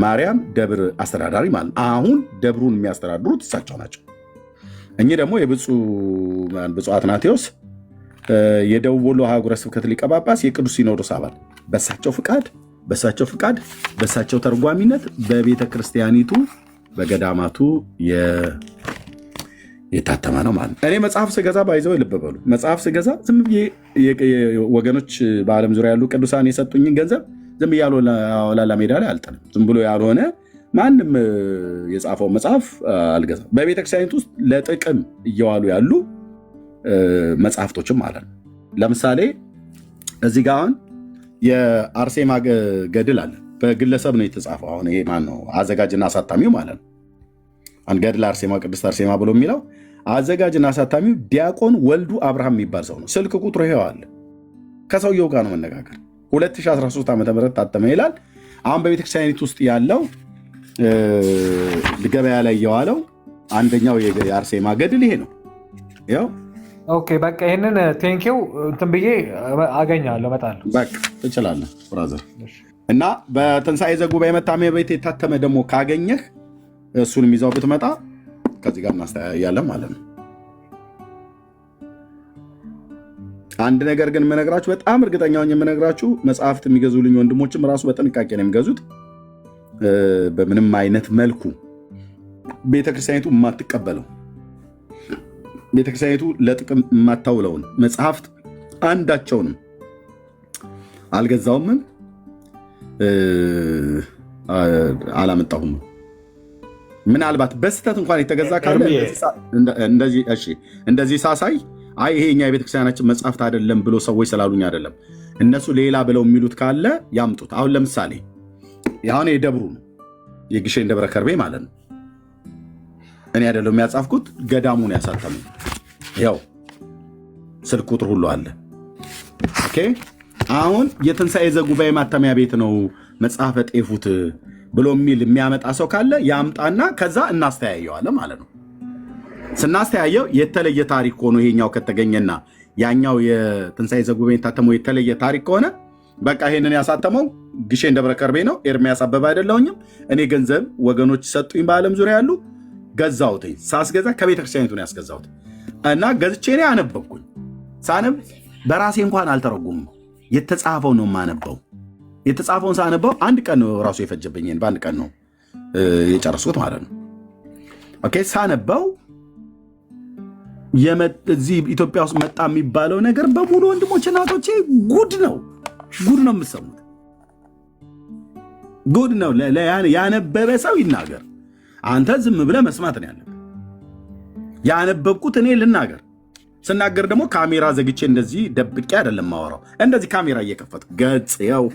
ማርያም ደብር አስተዳዳሪ ማለት ነው። አሁን ደብሩን የሚያስተዳድሩት እሳቸው ናቸው። እኚህ ደግሞ ብፁዕ አትናቴዎስ የደቡብ ወሎ ሀገረ ስብከት ሊቀ ጳጳስ የቅዱስ ሲኖዶስ አባል፣ በሳቸው ፍቃድ በሳቸው ተርጓሚነት በቤተ ክርስቲያኒቱ በገዳማቱ የታተመ ነው ማለት ነው። እኔ መጽሐፍ ስገዛ ባይዘው ልብ በሉ፣ መጽሐፍ ስገዛ ዝም ብዬ ወገኖች በዓለም ዙሪያ ያሉ ቅዱሳን የሰጡኝን ገንዘብ ዝም ብዬ ያልወላላ ሜዳ ላይ አልጥልም። ዝም ብሎ ያልሆነ ማንም የጻፈው መጽሐፍ አልገዛም። በቤተክርስቲያኒቱ ውስጥ ለጥቅም እየዋሉ ያሉ መጽሐፍቶችም ማለት ነው። ለምሳሌ እዚህ ጋር አሁን የአርሴማ ገድል አለ። በግለሰብ ነው የተጻፈው። አሁን ይሄ ማን ነው? አዘጋጅና አሳታሚው ማለት ነው። ገድል አርሴማ ቅድስት አርሴማ ብሎ የሚለው አዘጋጅና አሳታሚው ዲያቆን ወልዱ አብርሃም የሚባል ሰው ነው። ስልክ ቁጥሩ ይሄው አለ። ከሰውየው ጋር ነው መነጋገር። 2013 ዓ.ም ታተመ ይላል። አሁን በቤተክርስቲያኒቱ ውስጥ ያለው ገበያ ላይ የዋለው አንደኛው የአርሴማ ገድል ይሄ ነው። ያው ኦኬ፣ በቃ ይሄንን ቴንኪው እንትን ብዬ አገኛለሁ፣ እመጣለሁ። በቃ ትችላለህ ብራዘር። እና በትንሣኤ ዘጉባኤ መታተሚያ ቤት የታተመ ደግሞ ካገኘህ እሱንም ይዘው ብትመጣ ከዚህ ጋር እናስተያያለን ማለት ነው። አንድ ነገር ግን የምነግራችሁ በጣም እርግጠኛ ሆኜ የምነግራችሁ መጽሐፍት የሚገዙልኝ ወንድሞችም ራሱ በጥንቃቄ ነው የሚገዙት። በምንም አይነት መልኩ ቤተክርስቲያኒቱ የማትቀበለው ቤተክርስቲያኒቱ ለጥቅም የማታውለውን መጽሐፍት አንዳቸውንም አልገዛውምም አላመጣሁም። ምናልባት በስተት እንኳን የተገዛ ካለ እንደዚህ ሳሳይ ይሄ የኛ የቤተክርስቲያናችን መጽሐፍት አይደለም ብሎ ሰዎች ስላሉኝ አይደለም። እነሱ ሌላ ብለው የሚሉት ካለ ያምጡት። አሁን ለምሳሌ አሁን የደብሩ ነው የግሼን ደብረ ከርቤ ማለት ነው። እኔ አይደለም የሚያጻፍኩት፣ ገዳሙን ያሳተሙ። ያው ስልክ ቁጥር ሁሉ አለ። ኦኬ፣ አሁን የትንሣኤ ዘጉባኤ ማተሚያ ቤት ነው መጽሐፈ ጤፉት ብሎ የሚል የሚያመጣ ሰው ካለ ያምጣና ከዛ እናስተያየዋለን ማለት ነው። ስናስተያየው የተለየ ታሪክ ሆኖ ይሄኛው ከተገኘና ያኛው የትንሣኤ ዘጉባኤ ታተመው የተለየ ታሪክ ከሆነ በቃ ይሄንን ያሳተመው ግሼን ደብረ ከርቤ ነው፣ ኤርሚያስ አበበ አይደለሁኝም። እኔ ገንዘብ ወገኖች ሰጡኝ፣ በዓለም ዙሪያ ያሉ ገዛሁትኝ። ሳስገዛ ከቤተክርስቲያኒቱ ነው ያስገዛሁት እና ገዝቼ እኔ አነበብኩኝ። ሳነብ በራሴ እንኳን አልተረጉም፣ የተጻፈው ነው የማነበው። የተጻፈውን ሳነበው አንድ ቀን ነው ራሱ የፈጀብኝ። በአንድ ቀን ነው የጨረስኩት ማለት ነው። ኦኬ፣ ሳነበው እዚህ ኢትዮጵያ ውስጥ መጣ የሚባለው ነገር በሙሉ ወንድሞች እናቶቼ ጉድ ነው የምትሰሙት። ጉድ ነው። ያነበበ ሰው ይናገር። አንተ ዝም ብለህ መስማት ነው ያለብህ። ያነበብኩት እኔ ልናገር። ስናገር ደግሞ ካሜራ ዘግቼ እንደዚህ ደብቄ አይደለም ማወራው። እንደዚህ ካሜራ እየከፈት ገጽ ያው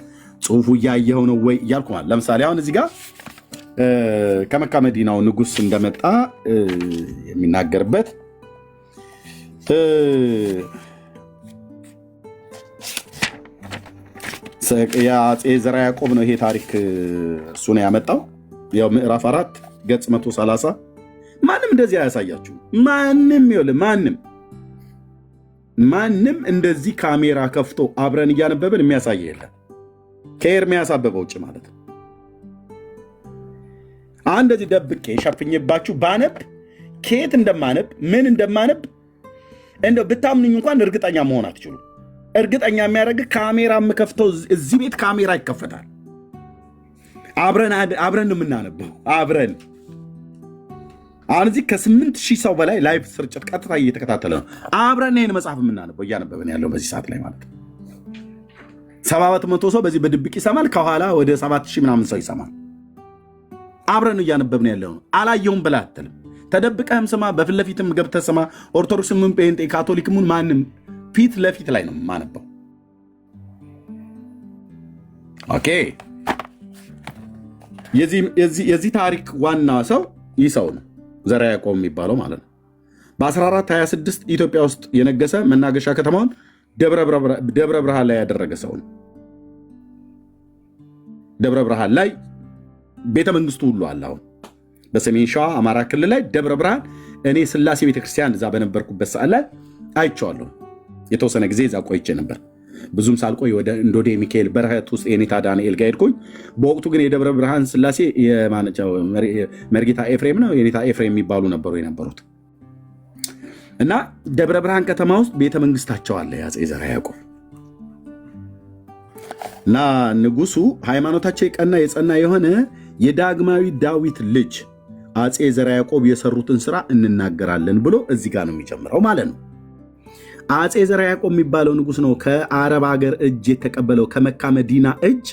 ጽሁፉ እያየኸው ነው ወይ እያልኩ ማለት። ለምሳሌ አሁን እዚህ ጋር ከመካ መዲናው ንጉሥ እንደመጣ የሚናገርበት የአፄ ዘርዓ ያዕቆብ ነው ይሄ ታሪክ። እሱ ነው ያመጣው። ያው ምዕራፍ 4 ገጽ 130። ማንም እንደዚህ አያሳያችሁ። ማንም ማንም እንደዚህ ካሜራ ከፍቶ አብረን እያነበብን የሚያሳይ የለም ከኤርሚያስ አበበ ውጭ ማለት ነው። እንደዚህ ደብቄ ሸፍኜባችሁ ባነብ ከየት እንደማነብ ምን እንደማነብ እንደው ብታምኑኝ እንኳን እርግጠኛ መሆን አትችሉ። እርግጠኛ የሚያደርግ ካሜራ የምከፍተው እዚህ ቤት ካሜራ ይከፈታል። አብረን ነው የምናነበው። አብረን አሁን እዚህ ከ8,000 ሰው በላይ ላይቭ ስርጭት ቀጥታ እየተከታተለ ነው። አብረን ይህን መጽሐፍ የምናነበው እያነበብን ያለው በዚህ ሰዓት ላይ ማለት ነው። 700 ሰው በዚህ በድብቅ ይሰማል። ከኋላ ወደ 7,000 ምናምን ሰው ይሰማል። አብረን እያነበብን ያለው ነው። አላየውም ብለህ አትልም። ተደብቀህም ስማ፣ በፊት ለፊትም ገብተህ ስማ። ኦርቶዶክስም ጴንጤ ካቶሊክም ማንም ፊት ለፊት ላይ ነው የማነበው። ኦኬ። የዚህ ታሪክ ዋና ሰው ይህ ሰው ነው፣ ዘርዓ ያዕቆብ የሚባለው ማለት ነው። በ1426 ኢትዮጵያ ውስጥ የነገሰ መናገሻ ከተማውን ደብረ ብርሃን ላይ ያደረገ ሰው ነው። ደብረ ብርሃን ላይ ቤተ መንግስቱ ሁሉ አለ። አሁን በሰሜን ሸዋ አማራ ክልል ላይ ደብረ ብርሃን እኔ ስላሴ ቤተክርስቲያን እዛ በነበርኩበት ሰዓት ላይ አይቼዋለሁ። የተወሰነ ጊዜ እዛ ቆይቼ ነበር። ብዙም ሳልቆይ ወደ እንዶዴ ሚካኤል በረሃት ውስጥ የኔታ ዳንኤል ጋር ሄድኩኝ። በወቅቱ ግን የደብረ ብርሃን ስላሴ መርጌታ ኤፍሬም ነው የኔታ ኤፍሬም የሚባሉ ነበሩ የነበሩት እና ደብረ ብርሃን ከተማ ውስጥ ቤተ መንግስታቸው አለ የአፄ ዘርዓ ያዕቆብ እና ንጉሱ ሃይማኖታቸው የቀና የጸና የሆነ የዳግማዊ ዳዊት ልጅ አፄ ዘርዓ ያዕቆብ የሰሩትን ስራ እንናገራለን ብሎ እዚህ ጋር ነው የሚጀምረው ማለት ነው። አፄ ዘርዓ ያዕቆብ የሚባለው ንጉስ ነው ከአረብ ሀገር እጅ የተቀበለው ከመካ መዲና እጅ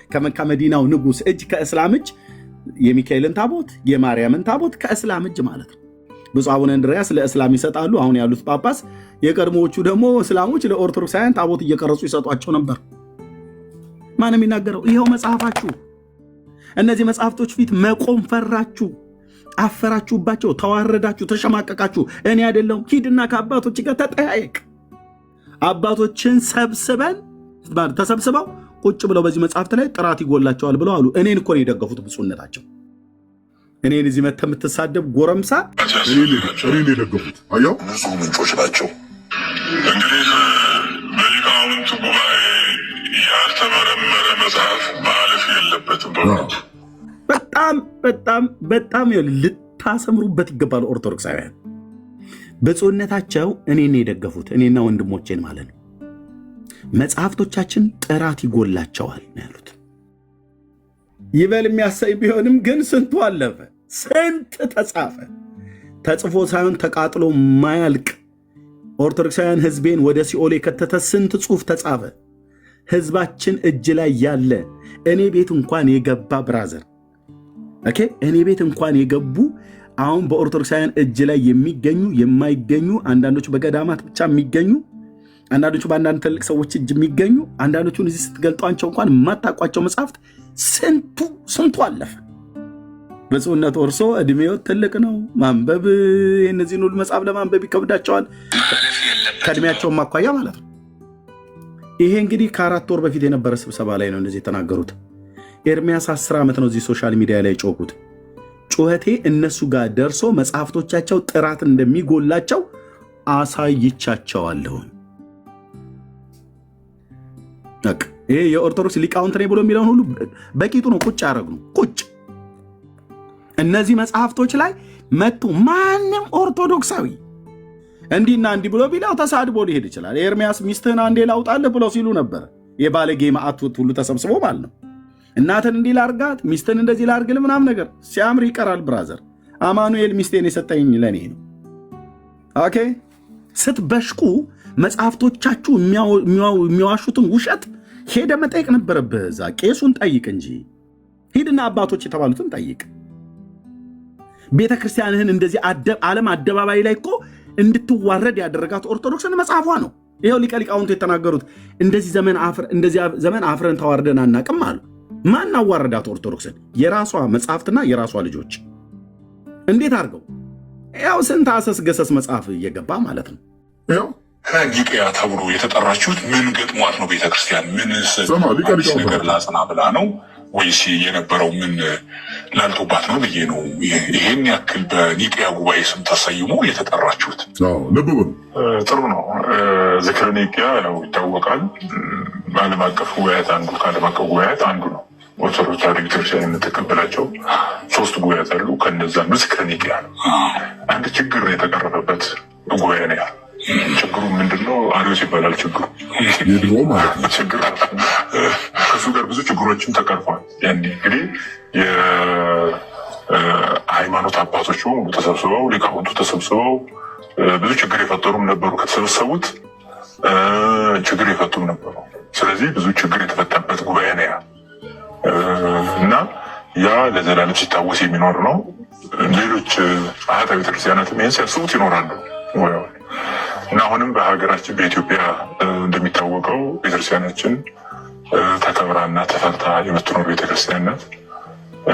ከመካ መዲናው ንጉስ እጅ ከእስላም እጅ የሚካኤልን ታቦት የማርያምን ታቦት ከእስላም እጅ ማለት ነው። ብፁዕ አቡነ እንድርያስ ለእስላም ይሰጣሉ። አሁን ያሉት ጳጳስ፣ የቀድሞዎቹ ደግሞ እስላሞች ለኦርቶዶክሳውያን ታቦት እየቀረጹ ይሰጧቸው ነበር። ማን የሚናገረው? ይኸው መጽሐፋችሁ። እነዚህ መጽሐፍቶች ፊት መቆም ፈራችሁ፣ አፈራችሁባቸው፣ ተዋረዳችሁ፣ ተሸማቀቃችሁ። እኔ አይደለሁም፣ ሂድና ከአባቶች ጋር ተጠያየቅ። አባቶችን ተሰብስበው ቁጭ ብለው በዚህ መጽሐፍት ላይ ጥራት ይጎላቸዋል ብለው አሉ። እኔን እኮ ነው የደገፉት ብፁዕነታቸው። እኔን እዚህ መተህ የምትሳደብ ጎረምሳ እኔን የደገፉት አየው፣ ንጹህ ምንጮች ናቸው። እንግዲህ በሊቃውንት ጉባኤ ያልተመረመረ መጽሐፍ ማለፍ የለበትም። በጣም በጣም በጣም ልታሰምሩበት ይገባል። ኦርቶዶክሳውያን ብፁዕነታቸው እኔን የደገፉት እኔና ወንድሞቼን ማለት ነው። መጽሐፍቶቻችን ጥራት ይጎላቸዋል ነው ያሉት። ይበል የሚያሳይ ቢሆንም ግን ስንቱ አለፈ፣ ስንት ተጻፈ። ተጽፎ ሳይሆን ተቃጥሎ ማያልቅ ኦርቶዶክሳውያን ሕዝቤን ወደ ሲኦል የከተተ ስንት ጽሑፍ ተጻፈ። ሕዝባችን እጅ ላይ ያለ እኔ ቤት እንኳን የገባ ብራዘር ኦኬ፣ እኔ ቤት እንኳን የገቡ አሁን በኦርቶዶክሳውያን እጅ ላይ የሚገኙ የማይገኙ፣ አንዳንዶቹ በገዳማት ብቻ የሚገኙ፣ አንዳንዶቹ በአንዳንድ ትልቅ ሰዎች እጅ የሚገኙ፣ አንዳንዶቹን እዚህ ስትገልጧቸው እንኳን የማታውቋቸው መጽሐፍት ስንቱ አለፈ። ብፁዕነት ወርሶ እድሜው ትልቅ ነው። ማንበብ የእነዚህን ሁሉ መጽሐፍ ለማንበብ ይከብዳቸዋል፣ ከእድሜያቸውን ማኳያ ማለት ነው። ይሄ እንግዲህ ከ4 ወር በፊት የነበረ ስብሰባ ላይ ነው እንደዚህ የተናገሩት። ኤርሚያስ 10 ዓመት ነው እዚህ ሶሻል ሚዲያ ላይ ጮኩት። ጩኸቴ እነሱ ጋር ደርሶ መጽሐፍቶቻቸው ጥራት እንደሚጎላቸው አሳይቻቸዋለሁ። ይሄ የኦርቶዶክስ ሊቃውንት ነኝ ብሎ የሚለውን ሁሉ በቂጡ ነው ቁጭ ያደረግ ነው። ቁጭ እነዚህ መጽሐፍቶች ላይ መጡ። ማንም ኦርቶዶክሳዊ እንዲህና እንዲህ ብሎ ቢለው ተሳድቦ ሊሄድ ይችላል። ኤርሚያስ ሚስትህን አንዴ ላውጣልህ ብለው ሲሉ ነበር። የባለጌ ማዕት ሁሉ ተሰብስቦ ማለት ነው። እናትን እንዲህ ላርጋት፣ ሚስትን እንደዚህ ላርግል ምናምን ነገር ሲያምር ይቀራል። ብራዘር አማኑኤል ሚስቴን የሰጠኝ ለእኔ ነው። ኦኬ፣ ስትበሽቁ መጽሐፍቶቻችሁ የሚዋሹትን ውሸት ሄደ መጠየቅ ነበረብህ። እዛ ቄሱን ጠይቅ እንጂ ሂድና አባቶች የተባሉትን ጠይቅ። ቤተ ክርስቲያንህን እንደዚህ ዓለም አደባባይ ላይ እኮ እንድትዋረድ ያደረጋት ኦርቶዶክስን መጽሐፏ ነው። ይኸው ሊቀ ሊቃውንቱ የተናገሩት እንደዚህ ዘመን አፍረን ተዋርደን አናቅም አሉ። ማን አዋረዳት ኦርቶዶክስን? የራሷ መጽሐፍትና የራሷ ልጆች። እንዴት አድርገው? ያው ስንት አሰስ ገሰስ መጽሐፍ እየገባ ማለት ነው። ኒቅያ ተብሎ የተጠራችሁት ምን ገጥሟት ነው? ቤተክርስቲያን ምን ነገር ላጽና ብላ ነው ወይስ የነበረው ምን ላልቶባት ነው ብዬ ነው ይሄን ያክል በኒቅያ ጉባኤ ስም ተሰይሞ የተጠራችሁት። ልብ በሉ። ጥሩ ነው። ዝክረ ኒቅያ ያው ይታወቃል። በዓለም አቀፍ ጉባኤያት አንዱ ከዓለም አቀፍ ጉባኤያት አንዱ ነው። ኦርቶዶክስ ተዋሕዶ ቤተክርስቲያን የምትቀበላቸው 3 ጉባኤያት አሉ። ከነዛ ዝክረ ኒቅያ ነው። አንድ ችግር የተቀረበበት ጉባኤ ነው። ችግሩ ምንድነው? አሪዮስ ይባላል ችግሩ። የድሮ ማለት ነው ችግር ከሱ ጋር ብዙ ችግሮችን ተቀርፏል። ያኔ እንግዲህ የሃይማኖት አባቶች በሙሉ ተሰብስበው ሊቃውንቱ ተሰብስበው ብዙ ችግር የፈጠሩም ነበሩ። ከተሰበሰቡት ችግር የፈቱም ነበሩ። ስለዚህ ብዙ ችግር የተፈታበት ጉባኤ ነው ያ እና ያ ለዘላለም ሲታወስ የሚኖር ነው። ሌሎች አህታ ቤተክርስቲያናትም ይህን ሲያስቡት ይኖራሉ እና አሁንም በሀገራችን በኢትዮጵያ እንደሚታወቀው ቤተክርስቲያናችን ተከብራና ተፈርታ የምትኖር ቤተክርስቲያን ናት።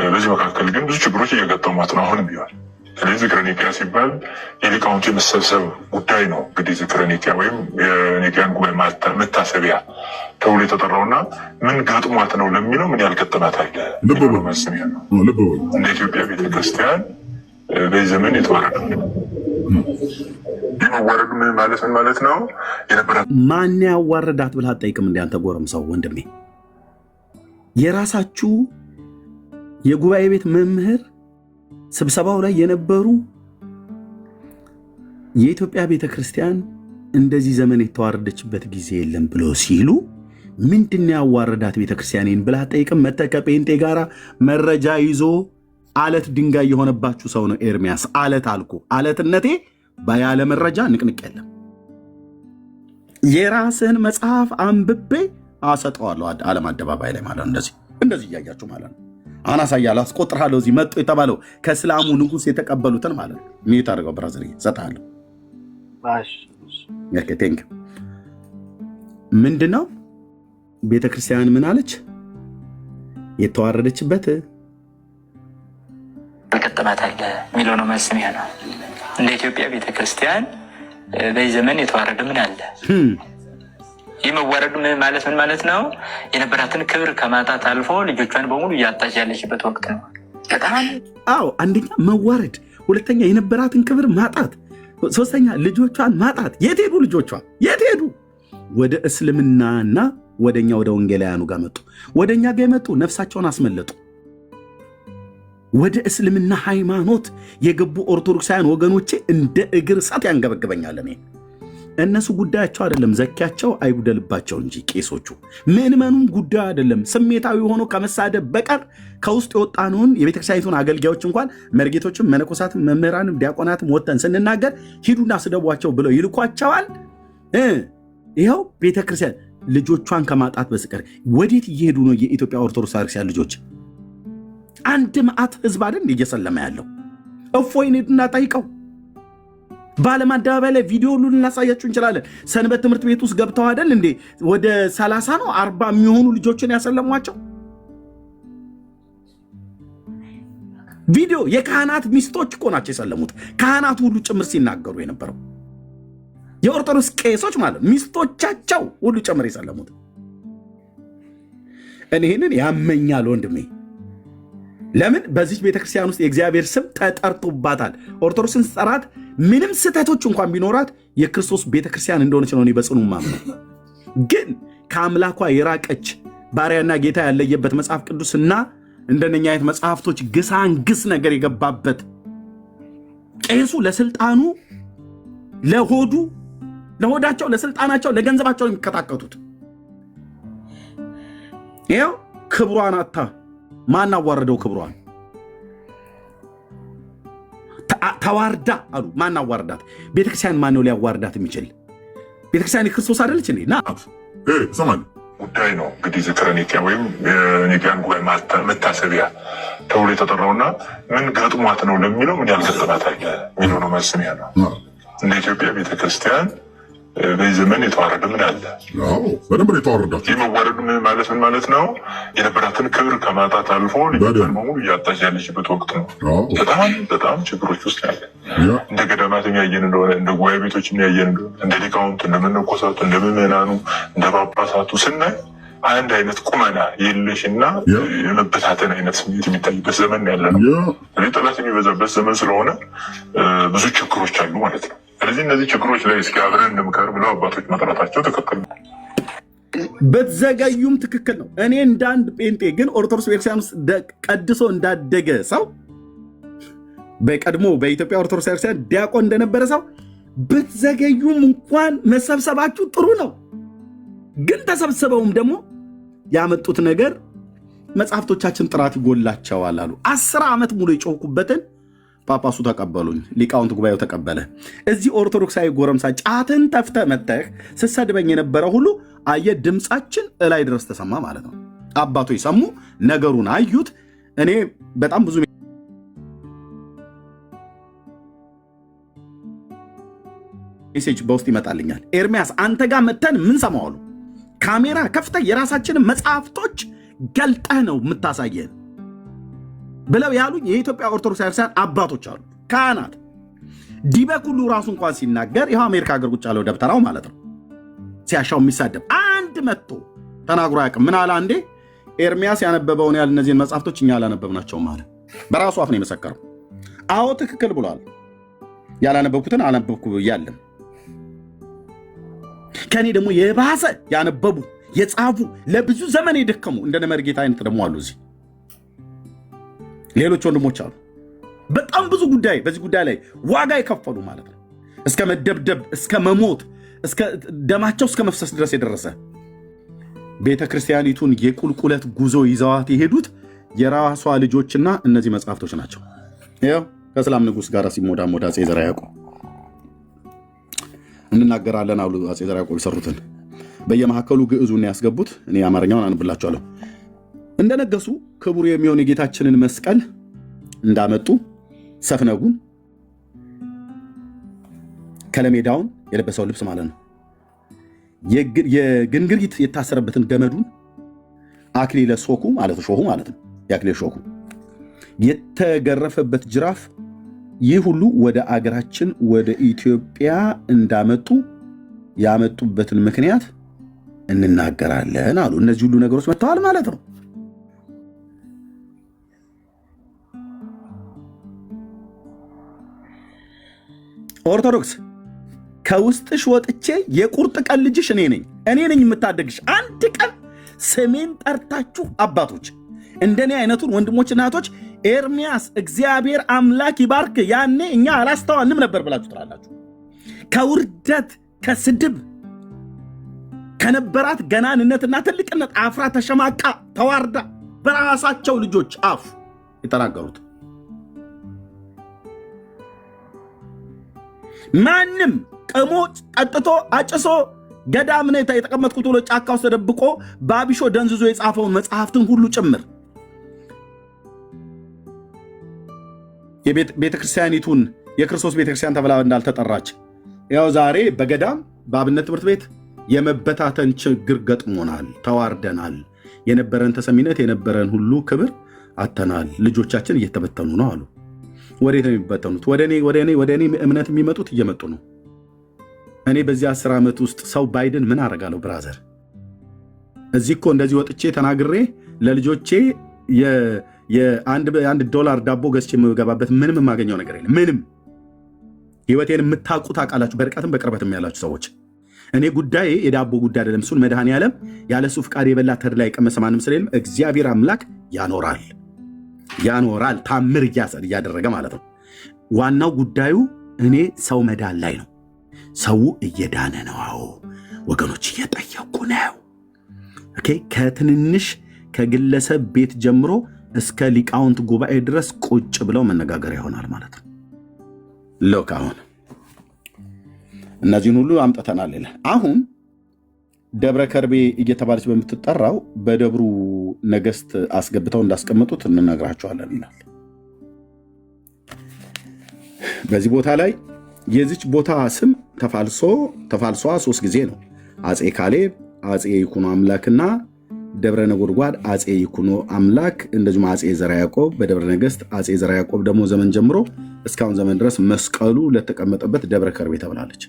በዚህ መካከል ግን ብዙ ችግሮች እየገጠሟት ነው አሁንም ቢሆን። ስለዚህ ዝክረ ኒቅያ ሲባል የሊቃውንቱ የመሰብሰብ ጉዳይ ነው። እንግዲህ ዝክረ ኒቅያ ወይም የኒቅያን ጉባኤ መታሰቢያ ተብሎ የተጠራውና ምን ገጥሟት ነው ለሚለው ምን ያልገጠማት አለ መስሚያ ነው። እንደ ኢትዮጵያ ቤተክርስቲያን በዚህ ዘመን የተዋረደ የመዋረዱ ምን ማለት ነው? ማን ያዋረዳት ብለህ አትጠይቅም? እንደ አንተ ጎረምሳው ወንድሜ የራሳችሁ የጉባኤ ቤት መምህር ስብሰባው ላይ የነበሩ የኢትዮጵያ ቤተ ክርስቲያን እንደዚህ ዘመን የተዋረደችበት ጊዜ የለም ብሎ ሲሉ ምንድን ያዋረዳት ቤተ ክርስቲያኔን ብለህ አትጠይቅም? መተህ ከጴንጤ ጋራ መረጃ ይዞ አለት ድንጋይ የሆነባችሁ ሰው ነው ኤርሚያስ። አለት አልኩ። አለትነቴ ባያለ መረጃ ንቅንቅ የለም። የራስህን መጽሐፍ አንብቤ አሰጠዋለሁ ዓለም አደባባይ ላይ ማለት ነው። እንደዚህ እያያችሁ ማለት ነው። አናሳያለሁ፣ አስቆጥራለሁ። እዚህ መጡ የተባለው ከእስላሙ ንጉሥ የተቀበሉትን ማለት ነው። ሚዩት አድርገው ብራዘር፣ ሰጥሃለሁ። ቴንክ ምንድን ነው ቤተ ክርስቲያን ምን አለች? የተዋረደችበት ገጠማት አለ የሚለው ነው መስሚያ ነው። እንደ ኢትዮጵያ ቤተክርስቲያን በዚህ ዘመን የተዋረደ ምን አለ? ይህ መዋረዱ ምን ማለት ነው? የነበራትን ክብር ከማጣት አልፎ ልጆቿን በሙሉ እያጣች ያለችበት ወቅት ነው። አዎ፣ አንደኛ መዋረድ፣ ሁለተኛ የነበራትን ክብር ማጣት፣ ሶስተኛ ልጆቿን ማጣት። የት ሄዱ ልጆቿ? የት ሄዱ? ወደ እስልምናና ወደኛ ወደ ወንጌላውያኑ ጋር መጡ። ወደኛ ጋር የመጡ ነፍሳቸውን አስመለጡ። ወደ እስልምና ሃይማኖት የገቡ ኦርቶዶክሳውያን ወገኖቼ እንደ እግር እሳት ያንገበግበኛል። እኔ እነሱ ጉዳያቸው አይደለም፣ ዘኪያቸው አይጉደልባቸው እንጂ ቄሶቹ ምዕመኑም ጉዳዩ አይደለም። ስሜታዊ ሆኖ ከመሳደብ በቀር ከውስጥ የወጣነውን የቤተክርስቲያኒቱን አገልጋዮች እንኳን መርጌቶችም፣ መነኮሳትም፣ መምህራንም ዲያቆናትም ወጥተን ስንናገር ሂዱና ስደቧቸው ብለው ይልኳቸዋል። ይኸው ቤተክርስቲያን ልጆቿን ከማጣት በስተቀር ወዴት እየሄዱ ነው? የኢትዮጵያ ኦርቶዶክስ ክርስቲያን ልጆች አንድ መዓት ህዝብ አይደል እየሰለመ ያለው? እፎይን ሄዱና ጠይቀው። በዓለም አደባባይ ላይ ቪዲዮ ሁሉ ልናሳያችሁ እንችላለን። ሰንበት ትምህርት ቤት ውስጥ ገብተው አይደል እንዴ ወደ 30 ነው 40 የሚሆኑ ልጆችን ያሰለሟቸው? ቪዲዮ የካህናት ሚስቶች እኮ ናቸው የሰለሙት። ካህናቱ ሁሉ ጭምር ሲናገሩ የነበረው የኦርቶዶክስ ቄሶች ማለት ሚስቶቻቸው ሁሉ ጭምር የሰለሙት። እኔህንን ያመኛል ወንድሜ። ለምን በዚህ ቤተክርስቲያን ውስጥ የእግዚአብሔር ስም ተጠርቶባታል። ኦርቶዶክስን ስጠራት ምንም ስህተቶች እንኳን ቢኖራት የክርስቶስ ቤተክርስቲያን እንደሆነች ነው እኔ በጽኑ ማምነው። ግን ከአምላኳ የራቀች ባሪያና ጌታ ያለየበት መጽሐፍ ቅዱስና እንደነኛ አይነት መጽሐፍቶች ግሳንግስ ነገር የገባበት ቄሱ ለስልጣኑ ለሆዳቸው ለስልጣናቸው ለገንዘባቸው የሚከታከቱት ይኸው ክብሯን አታ ማን አዋረደው? ክብሯን ተዋርዳ አሉ። ማን አዋረዳት? ቤተክርስቲያን ማን ነው ሊያዋርዳት የሚችል? ቤተክርስቲያን የክርስቶስ አይደለች እንዴ? ና ሰማን ጉዳይ ነው እንግዲህ ዝክረ ኒቅያ ወይም የኒቅያን ጉባኤ መታሰቢያ ተብሎ የተጠራውና ምን ገጥሟት ነው ለሚለው ምን ያልገጠማት አለ የሚለው ነው መስሚያ ነው። እንደ ኢትዮጵያ ቤተክርስቲያን በዚህ ዘመን የተዋረደ ምን አለ? በደንብ የተዋረዳቸው። የመዋረዱ ምን ማለት ነው? የነበራትን ክብር ከማጣት አልፎ ልጆቿን በሙሉ እያጣች ያለችበት ወቅት ነው። በጣም ችግሮች ውስጥ ያለ እንደ ገዳማትም ያየን እንደሆነ እንደ ጉባኤ ቤቶችም ያየን እንደሆነ እንደ ሊቃውንቱ፣ እንደ መነኮሳቱ፣ እንደ ምዕመናኑ፣ እንደ ጳጳሳቱ ስናይ አንድ አይነት ቁመና የለሽና የመበታተን አይነት ስሜት የሚታይበት ዘመን ያለ ነው። ጠላት የሚበዛበት ዘመን ስለሆነ ብዙ ችግሮች አሉ ማለት ነው። ስለዚህ እነዚህ ችግሮች ላይ እስኪ አብረን እንምከር ብለው አባቶች መጥራታቸው ትክክል ነው። በተዘገዩም ትክክል ነው። እኔ እንደ አንድ ጴንጤ ግን ኦርቶዶክስ ቤተክርስቲያን ውስጥ ቀድሶ እንዳደገ ሰው በቀድሞ በኢትዮጵያ ኦርቶዶክስ ቤተክርስቲያን ዲያቆን እንደነበረ ሰው ብትዘገዩም እንኳን መሰብሰባችሁ ጥሩ ነው። ግን ተሰብስበውም ደግሞ ያመጡት ነገር መጽሐፍቶቻችን ጥራት ይጎላቸዋል አሉ። 10 ዓመት ሙሉ የጮኩበትን ጳጳሱ ተቀበሉኝ፣ ሊቃውንት ጉባኤው ተቀበለ። እዚህ ኦርቶዶክሳዊ ጎረምሳ ጫትን ተፍተ መተህ ስትሰድበኝ የነበረ ሁሉ አየ ድምፃችን እላይ ድረስ ተሰማ ማለት ነው። አባቶች ሰሙ፣ ነገሩን አዩት። እኔ በጣም ብዙ ሜሴጅ በውስጥ ይመጣልኛል። ኤርሚያስ አንተ ጋር መተን ምን ሰማዋሉ? ካሜራ ከፍተህ የራሳችንን መጽሐፍቶች ገልጠህ ነው የምታሳየን ብለው ያሉኝ የኢትዮጵያ ኦርቶዶክስ ቤተክርስቲያን አባቶች አሉ፣ ካህናት። ዲበክ ሁሉ ራሱ እንኳን ሲናገር ይኸው አሜሪካ ሀገር ቁጭ ያለው ደብተራው ማለት ነው ሲያሻው የሚሳደብ አንድ መጥቶ ተናግሮ አያውቅም። ምን አለ አንዴ ኤርሚያስ ያነበበውን ያህል እነዚህን መጽሐፍቶች እኛ አላነበብናቸውም አለ። በራሱ አፍ ነው የመሰከረው። አዎ ትክክል ብሏል። ያላነበብኩትን አነበብኩ እያለም ከኔ ደግሞ የባሰ ያነበቡ የጻፉ ለብዙ ዘመን የደከሙ እንደነ መርጌታ አይነት ደግሞ አሉ። እዚህ ሌሎች ወንድሞች አሉ በጣም ብዙ ጉዳይ በዚህ ጉዳይ ላይ ዋጋ የከፈሉ ማለት ነው። እስከ መደብደብ፣ እስከ መሞት፣ እስከ ደማቸው እስከ መፍሰስ ድረስ የደረሰ ቤተክርስቲያኒቱን የቁልቁለት ጉዞ ይዘዋት የሄዱት የራሷ ልጆችና እነዚህ መጽሐፍቶች ናቸው። ይኸው ከእስላም ንጉሥ ጋር ሲሞዳሞድ አፄ ዘርዓ ያዕቆብ እንናገራለን አሉ። አፄ ዘርዓ ያዕቆብ የሰሩትን በየመካከሉ ግዕዙን ያስገቡት። እኔ አማርኛውን አንብላቸዋለሁ። እንደነገሱ ክቡር የሚሆን የጌታችንን መስቀል እንዳመጡ ሰፍነጉን፣ ከለሜዳውን የለበሰው ልብስ ማለት ነው፣ የግንግሪት የታሰረበትን ገመዱን፣ አክሊለ ሾኩ ማለት ሾሁ ማለት ነው፣ የአክሊለ ሾኩ የተገረፈበት ጅራፍ፣ ይህ ሁሉ ወደ አገራችን ወደ ኢትዮጵያ እንዳመጡ ያመጡበትን ምክንያት እንናገራለን አሉ። እነዚህ ሁሉ ነገሮች መጥተዋል ማለት ነው። ኦርቶዶክስ ከውስጥሽ ወጥቼ የቁርጥ ቀን ልጅሽ እኔ ነኝ የምታደግሽ። አንድ ቀን ስሜን ጠርታችሁ አባቶች እንደኔ አይነቱን ወንድሞችና እህቶች ኤርሚያስ እግዚአብሔር አምላክ ይባርክ ያኔ እኛ አላስተዋልንም ነበር ብላችሁ ትላላችሁ። ከውርደት ከስድብ ከነበራት ገናንነትና ትልቅነት አፍራ ተሸማቃ ተዋርዳ በራሳቸው ልጆች አፍ የተናገሩት ማንም ቅሞ ጠጥቶ አጭሶ ገዳም ነው የተቀመጥኩት ብሎ ጫካ ውስጥ ተደብቆ ባቢሾ ደንዝዞ የጻፈውን መጽሐፍትን ሁሉ ጭምር የቤተክርስቲያኒቱን የክርስቶስ ቤተክርስቲያን ተብላ እንዳልተጠራች ያው ዛሬ በገዳም በአብነት ትምህርት ቤት የመበታተን ችግር ገጥሞናል፣ ተዋርደናል። የነበረን ተሰሚነት የነበረን ሁሉ ክብር አተናል። ልጆቻችን እየተበተኑ ነው አሉ። ወዴት ነው የሚበተኑት? ወደ እኔ እምነት የሚመጡት እየመጡ ነው። እኔ በዚህ 10 ዓመት ውስጥ ሰው ባይድን ምን አደርጋለሁ? ብራዘር እዚህ እኮ እንደዚህ ወጥቼ ተናግሬ ለልጆቼ የአንድ $1 ዳቦ ገዝቼ የምገባበት ምንም የማገኘው ነገር የለም። ምንም ህይወቴን የምታውቁት አውቃላችሁ፣ በርቀትም በቅርበትም ያላችሁ ሰዎች። እኔ ጉዳይ የዳቦ ጉዳይ አይደለም። እሱን መድኃኔዓለም ያለሱ ፍቃድ የበላ ተድላ የቀመሰ ማንም ስለሌለም እግዚአብሔር አምላክ ያኖራል ታምር እያደረገ ማለት ነው። ዋናው ጉዳዩ እኔ ሰው መዳን ላይ ነው። ሰው እየዳነ ነው። አዎ ወገኖች እየጠየቁ ነው። ኦኬ ከትንንሽ ከግለሰብ ቤት ጀምሮ እስከ ሊቃውንት ጉባኤ ድረስ ቁጭ ብለው መነጋገር ይሆናል ማለት ነው። ሎክ አሁን እነዚህን ሁሉ አምጥተናል ይላል። አሁን ደብረ ከርቤ እየተባለች በምትጠራው በደብሩ ነገስት አስገብተው እንዳስቀመጡት እንነግራቸዋለን ይላል። በዚህ ቦታ ላይ የዚች ቦታ ስም ተፋልሷ 3 ጊዜ ነው። አፄ ካሌብ፣ አፄ ይኩኖ አምላክና ደብረ ነጎድጓድ አፄ ይኩኖ አምላክ፣ እንደዚሁም አፄ ዘርዓ ያዕቆብ በደብረ ነገስት። አፄ ዘርዓ ያዕቆብ ደግሞ ዘመን ጀምሮ እስካሁን ዘመን ድረስ መስቀሉ ለተቀመጠበት ደብረ ከርቤ ተብላለች።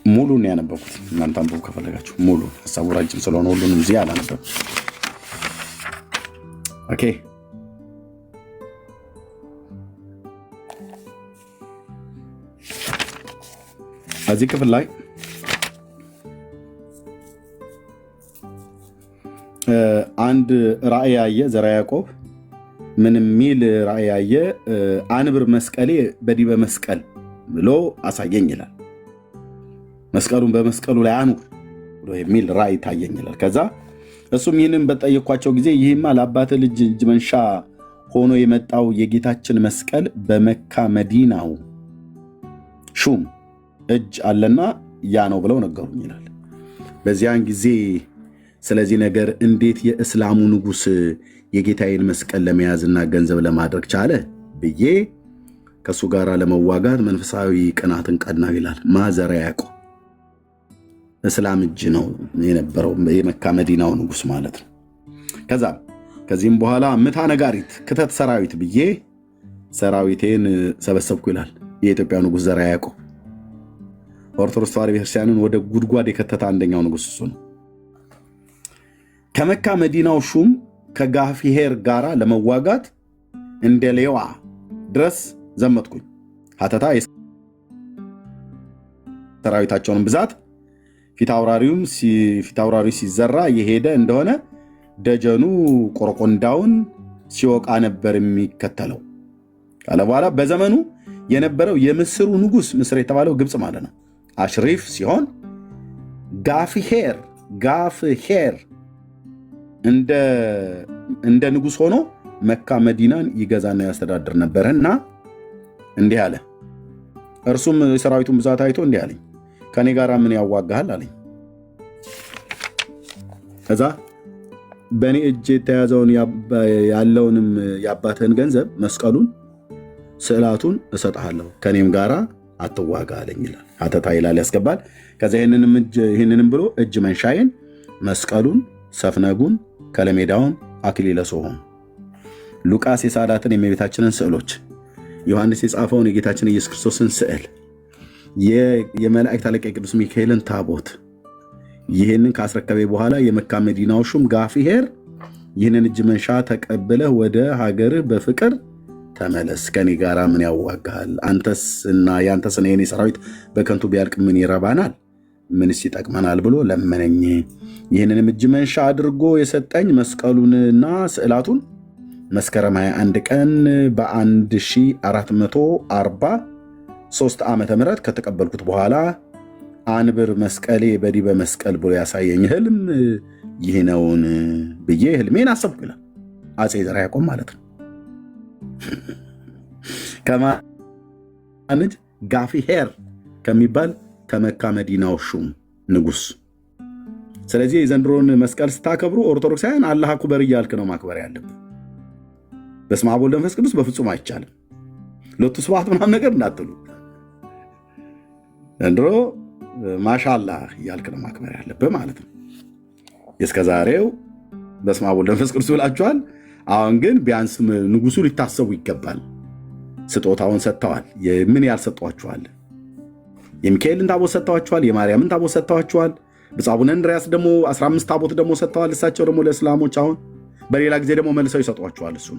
ሙሉን ያነበብኩት እናንተ አንብቡ ከፈለጋችሁ ሙሉ ሐሳቡ ረጅም ስለሆነ ሁሉንም እዚህ አላነበብም። ኦኬ እዚህ ክፍል ላይ አንድ ራእይ ያየ ዘርዓ ያዕቆብ ምን የሚል ራእይ ያየ አንብር መስቀሌ በዲበ መስቀል ብሎ አሳየኝ ይላል። መስቀሉን በመስቀሉ ላይ አኑር ብሎ የሚል ራእይ ታየኝ ይላል። ከዛ እሱም ይህንን በጠየኳቸው ጊዜ ይህማ ለአባት ልጅ እጅ መንሻ ሆኖ የመጣው የጌታችን መስቀል በመካ መዲናው ሹም እጅ አለና ያ ነው ብለው ነገሩኝ ይላል። በዚያን ጊዜ ስለዚህ ነገር እንዴት የእስላሙ ንጉሥ የጌታዬን መስቀል ለመያዝና ገንዘብ ለማድረግ ቻለ ብዬ ከእሱ ጋር ለመዋጋት መንፈሳዊ ቅናትን ቀናው ይላል። ዘርዓ ያዕቆብ እስላም እጅ ነው የነበረው የመካ መዲናው ንጉሥ ማለት ነው። ከዚህም በኋላ ምታ ነጋሪት ክተት ሰራዊት ብዬ ሰራዊቴን ሰበሰብኩ ይላል። የኢትዮጵያ ንጉሥ ዘርዓ ያዕቆብ ኦርቶዶክስ ተዋሕዶ ቤተክርስቲያንን ወደ ጉድጓድ የከተተ አንደኛው ንጉሥ እሱ ነው። ከመካ መዲናው ሹም ከጋፊሄር ጋራ ለመዋጋት እንደ ሌዋ ድረስ ዘመትኩኝ። ሀተታ ሰራዊታቸውን ብዛት ፊት አውራሪው ሲዘራ የሄደ እንደሆነ ደጀኑ ቆረቆንዳውን ሲወቃ ነበር የሚከተለው ካለ በኋላ በዘመኑ የነበረው የምስሩ ንጉሥ ምስር የተባለው ግብፅ ማለት ነው አሽሪፍ ሲሆን ጋፊሄር እንደ ንጉሥ ሆኖ መካ መዲናን ይገዛና ያስተዳድር ነበርና እንዲህ አለ። እርሱም የሰራዊቱን ብዛት አይቶ እንዲህ አለኝ፣ ከኔ ጋር ምን ያዋጋሃል አለኝ። ከዛ በእኔ እጅ የተያዘውን ያለውንም የአባትህን ገንዘብ መስቀሉን፣ ስዕላቱን እሰጥሃለሁ ከኔም ጋር አትዋጋ አለኝ ይላል። ሀተታ ይላል ያስገባል። ከዛ ይህንንም ብሎ እጅ መንሻዬን፣ መስቀሉን፣ ሰፍነጉን፣ ከለሜዳውን፣ አክሊለ ሦኩን፣ ሉቃስ የሳዳትን የእመቤታችንን ስዕሎች፣ ዮሐንስ የጻፈውን የጌታችን ኢየሱስ ክርስቶስን ስዕል፣ የመላእክት አለቃ የቅዱስ ሚካኤልን ታቦት ይህንን ካስረከበ በኋላ የመካ መዲናው ሹም ጋፊሄር ይህንን እጅ መንሻ ተቀብለህ ወደ ሀገርህ በፍቅር ተመለስ፣ ከኔ ጋር ምን ያዋጋሃል? አንተስና የአንተስና የኔ ሰራዊት በከንቱ ቢያልቅ ምን ይረባናል? ምንስ ይጠቅመናል ብሎ ለመነኝ። ይህንንም እጅ መንሻ አድርጎ የሰጠኝ መስቀሉንና ስዕላቱን መስከረም 21 ቀን በ1443 ዓመተ ምህረት ከተቀበልኩት በኋላ አንብር መስቀሌ በዲበ መስቀል ብሎ ያሳየኝ ህልም ይህ ነውን ብዬ ህልሜን አሰብኩ ይላል አፄ ዘርዓ ያዕቆብ ማለት ነው። ከማን እጅ? ጋፊሄር ከሚባል ከመካ መዲናው ሹም ንጉሥ። ስለዚህ የዘንድሮን መስቀል ስታከብሩ ኦርቶዶክሳውያን አላህ አክበር እያልክ ነው ማክበር ያለብን። በስመ አብ ወወልድ ወመንፈስ ቅዱስ በፍጹም አይቻልም። ሎቱ ስብሐት ምናምን ነገር እንዳትሉ። ዘንድሮ ማሻአላህ እያልክ ነው ማክበር ያለብህ ማለት ነው። እስከዛሬው በስመ አብ ወወልድ ወመንፈስ ቅዱስ ብላችኋል። አሁን ግን ቢያንስ ንጉሱ ሊታሰቡ ይገባል። ስጦታውን ሰጥተዋል። ምን ያልሰጧችኋል? የሚካኤልን ታቦት ሰጥተዋችኋል። የማርያምን ታቦት ሰጥተዋችኋል። ብፁዕ አቡነ እንድርያስ ደግሞ 15 ታቦት ደግሞ ሰጥተዋል። እሳቸው ደግሞ ለእስላሞች አሁን በሌላ ጊዜ ደግሞ መልሰው ይሰጧችኋል። እሱም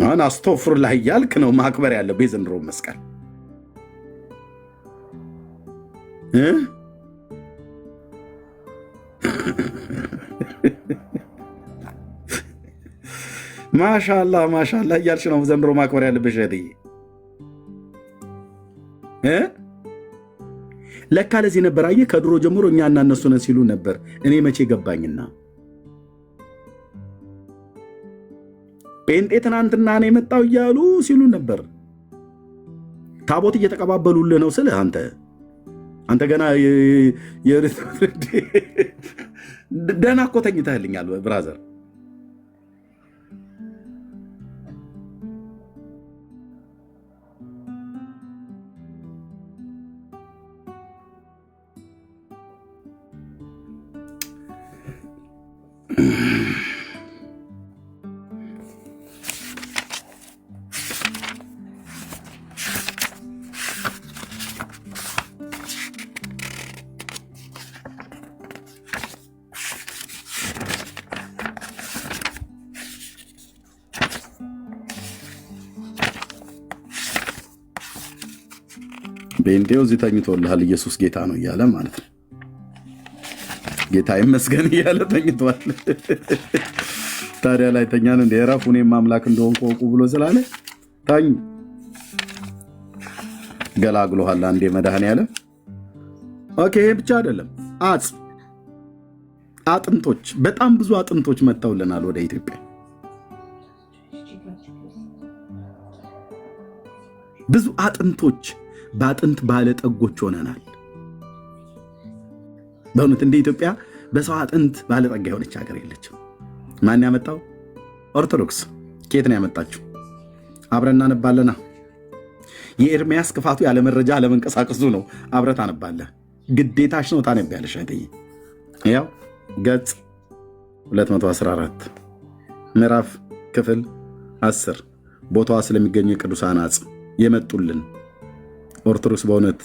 አሁን አስተፍሩላህ እያልክ ነው ማክበር ያለብህ የዘንድሮ መስቀል። ማሻአላህ ማሻአላህ እያልሽ ነው ዘንድሮ ማክበር ያለብሽ እህትዬ። ለካ ለዚህ ነበር አየህ፣ ከድሮ ጀምሮ እኛ እና እነሱ ነን ሲሉ ነበር። እኔ መቼ ገባኝና ጴንጤ ትናንትና ነው የመጣው እያሉ ሲሉ ነበር። ታቦት እየተቀባበሉልህ ነው ስልህ አንተ ገና ደህና እኮ ተኝተህልኛል ብራዘር። ቤንቴው እዚህ ተኝቶልሃል ኢየሱስ ጌታ ነው እያለ ማለት ነው። ጌታ ይመስገን እያለ ተኝቷል። ታዲያ ላይ ተኛን እንደ የራፍ እኔም አምላክ እንደሆንኩ እወቁ ብሎ ስላለ ታኙ ገላግሎሃል አንዴ መድኃኔዓለም። ኦኬ ይሄ ብቻ አይደለም። አጥንቶች በጣም ብዙ አጥንቶች መጥተውልናል ወደ ኢትዮጵያ። ብዙ አጥንቶች በአጥንት ባለጠጎች ሆነናል። በእውነት እንደ ኢትዮጵያ በሰው አጥንት ባለጠጋ የሆነች ሀገር የለችም። ማን ያመጣው? ኦርቶዶክስ። ከየት ነው ያመጣችው? አብረን እናነባለና የኤርሚያስ ክፋቱ ያለ መረጃ አለመንቀሳቀሱ ነው። አብረህ ታነባለህ፣ ግዴታሽ ነው። ታነቢያለሽ አይተይ። ያው ገጽ 214 ምዕራፍ ክፍል 10 ቦታዋ ስለሚገኙ የቅዱሳን አጽም የመጡልን ኦርቶዶክስ በእውነት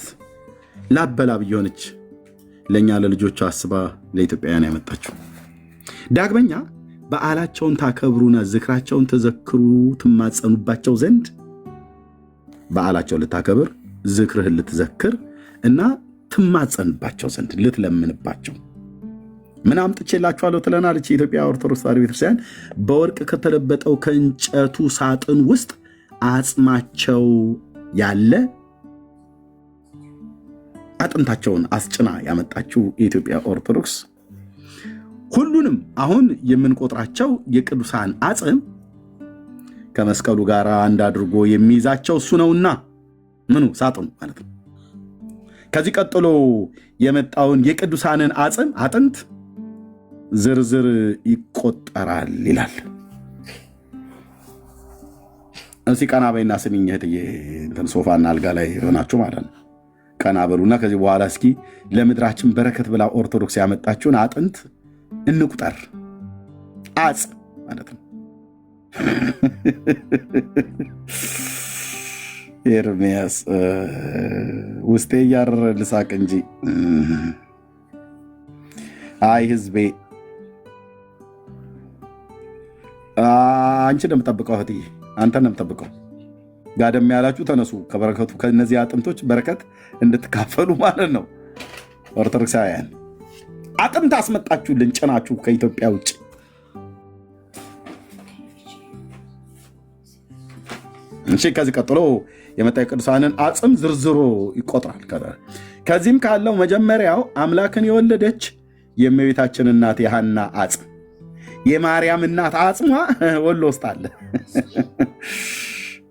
ላበላብ የሆነች ለእኛ ለልጆቿ አስባ ለኢትዮጵያውያን ያመጣችው። ዳግመኛ በዓላቸውን ታከብሩና ዝክራቸውን ተዘክሩ ትማጸኑባቸው ዘንድ በዓላቸውን ልታከብር ዝክርህን ልትዘክር እና ትማጸንባቸው ዘንድ ልትለምንባቸው ምን አምጥቼላችኋለሁ ትለናለች የኢትዮጵያ ኦርቶዶክስ ተዋሕዶ ቤተክርስቲያን። በወርቅ ከተለበጠው ከእንጨቱ ሳጥን ውስጥ አጽማቸው ያለ አጥንታቸውን አስጭና ያመጣችው የኢትዮጵያ ኦርቶዶክስ ሁሉንም አሁን የምንቆጥራቸው የቅዱሳን አጽም ከመስቀሉ ጋር አንድ አድርጎ የሚይዛቸው እሱ ነውና ምኑ ሳጥኑ ማለት ነው። ከዚህ ቀጥሎ የመጣውን የቅዱሳንን አጽም አጥንት ዝርዝር ይቆጠራል ይላል። እስኪ ቀና በይና ስሚኝ እህትዬ፣ ሶፋና አልጋ ላይ ሆናችሁ ማለት ነው። ቀና በሉና ከዚህ በኋላ እስኪ ለምድራችን በረከት ብላ ኦርቶዶክስ ያመጣችውን አጥንት እንቁጠር። አጽም ማለት ነው። ኤርሚያስ ውስጤ እያረረ ልሳቅ እንጂ አይ ህዝቤ፣ አንቺ ነው የምጠብቀው እህትዬ፣ አንተ ነው የምጠብቀው። ጋደም ያላችሁ ተነሱ፣ ከበረከቱ ከነዚህ አጥንቶች በረከት እንድትካፈሉ ማለት ነው። ኦርቶዶክሳውያን አጥንት አስመጣችሁልን ጭናችሁ ከኢትዮጵያ ውጭ። እሺ ከዚህ ቀጥሎ የመጣ የቅዱሳንን አጽም ዝርዝሮ ይቆጥራል። ከዚህም ካለው መጀመሪያው አምላክን የወለደች የእመቤታችን እናት የሐና አጽም፣ የማርያም እናት አጽሟ ወሎ ውስጥ አለ።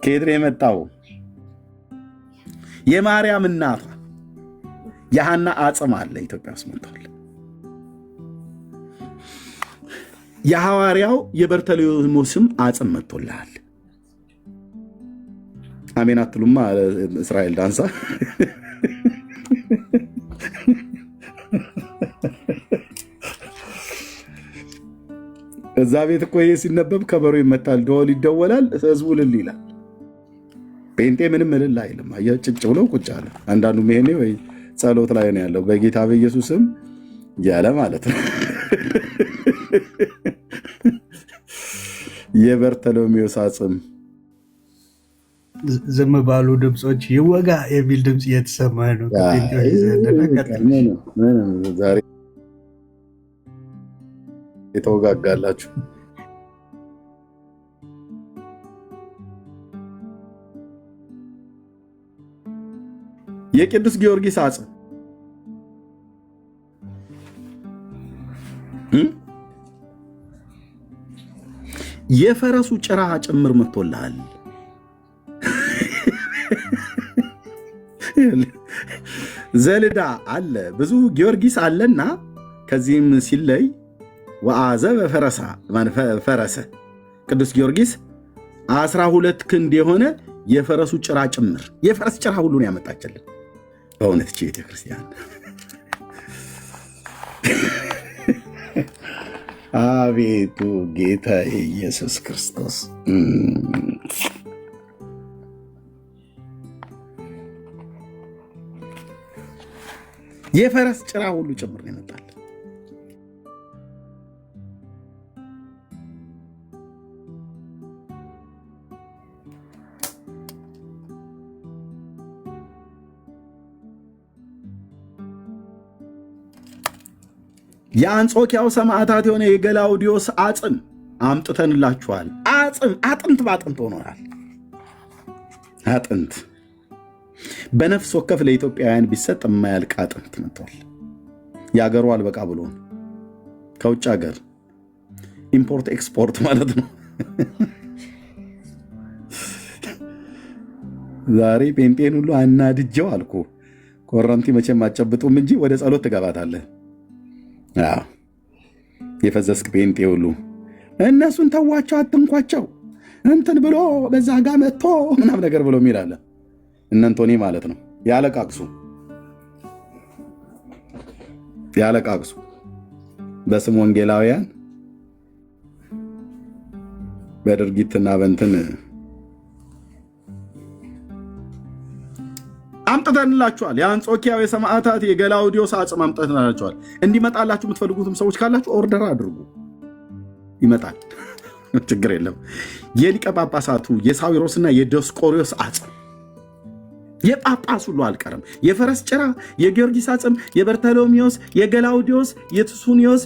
ከየት ነው የመጣው? የማርያም እናቷ የሐና አጽም አለ ኢትዮጵያ ውስጥ መጥቷል። የሐዋርያው የበርተሎሜዎስም አጽም መጥቶልሃል። አሜን አትሉማ? እስራኤል ዳንሳ እዛ ቤት እኮ ይሄ ሲነበብ ከበሮ ይመታል፣ ደወል ይደወላል፣ ህዝቡ ልል ይላል። ጴንጤ ምንም እልል አይልም። ጭጭ ብለው ቁጭ አለ። አንዳንዱም ይሄኔ ወይ ጸሎት ላይ ነው ያለው በጌታ በኢየሱስም ያለ ማለት ነው። የበርተሎሜዎስ አጽም ዝም ባሉ ድምፆች ይወጋ የሚል ድምፅ እየተሰማ ነው። ዛሬ የተወጋጋላችሁ የቅዱስ ጊዮርጊስ አጽም የፈረሱ ጭራ ጭምር መጥቶልሃል። ዘልዳ አለ ብዙ ጊዮርጊስ አለና ከዚህም ሲለይ ወአዘበ ፈረሰ ቅዱስ ጊዮርጊስ 12 ክንድ የሆነ የፈረሱ ጭራ ጭምር የፈረስ ጭራ ሁሉን ያመጣችልን። በእውነት እቺ ቤተክርስቲያን አቤቱ ጌታ ኢየሱስ ክርስቶስ የፈረስ ጭራ ሁሉ ጭምር ነው ይመጣል። የአንጾኪያው ሰማዕታት የሆነ የገላውዲዮስ አጽም አምጥተንላችኋል። አጥንት በአጥንት ሆኖናል። አጥንት በነፍስ ወከፍ ለኢትዮጵያውያን ቢሰጥ የማያልቅ አጥንት መጥቷል። የአገሩ አልበቃ ብሎን ከውጭ ሀገር ኢምፖርት ኤክስፖርት ማለት ነው። ዛሬ ጴንጤን ሁሉ አናድጀው አልኩ። ኮረንቲ መቼም አጨብጡም እንጂ ወደ ጸሎት ትገባታለህ። የፈዘስክ ጴንጤ ሁሉ እነሱን ተዋቸው፣ አትንኳቸው እንትን ብሎ በዛ ጋ መጥቶ ምናም ነገር ብሎ የሚላለ እነንቶኔ ማለት ነው። ያለቃቅሱ በስም ወንጌላውያን በድርጊትና በንትን አምጥተንላችኋል። የአንጾኪያው የሰማዕታት የገላውዲዮስ አጽም አምጥተንላችኋል። እንዲመጣላችሁ የምትፈልጉትም ሰዎች ካላችሁ ኦርደር አድርጉ፣ ይመጣል። ችግር የለም። የሊቀ ጳጳሳቱ የሳዊሮስና የዲዮስቆሪዮስ አጽም የጳጳስ ሁሉ አልቀረም። የፈረስ ጭራ፣ የጊዮርጊስ አጽም፣ የበርተሎሜዎስ፣ የገላውዲዮስ፣ የቱሱኒዮስ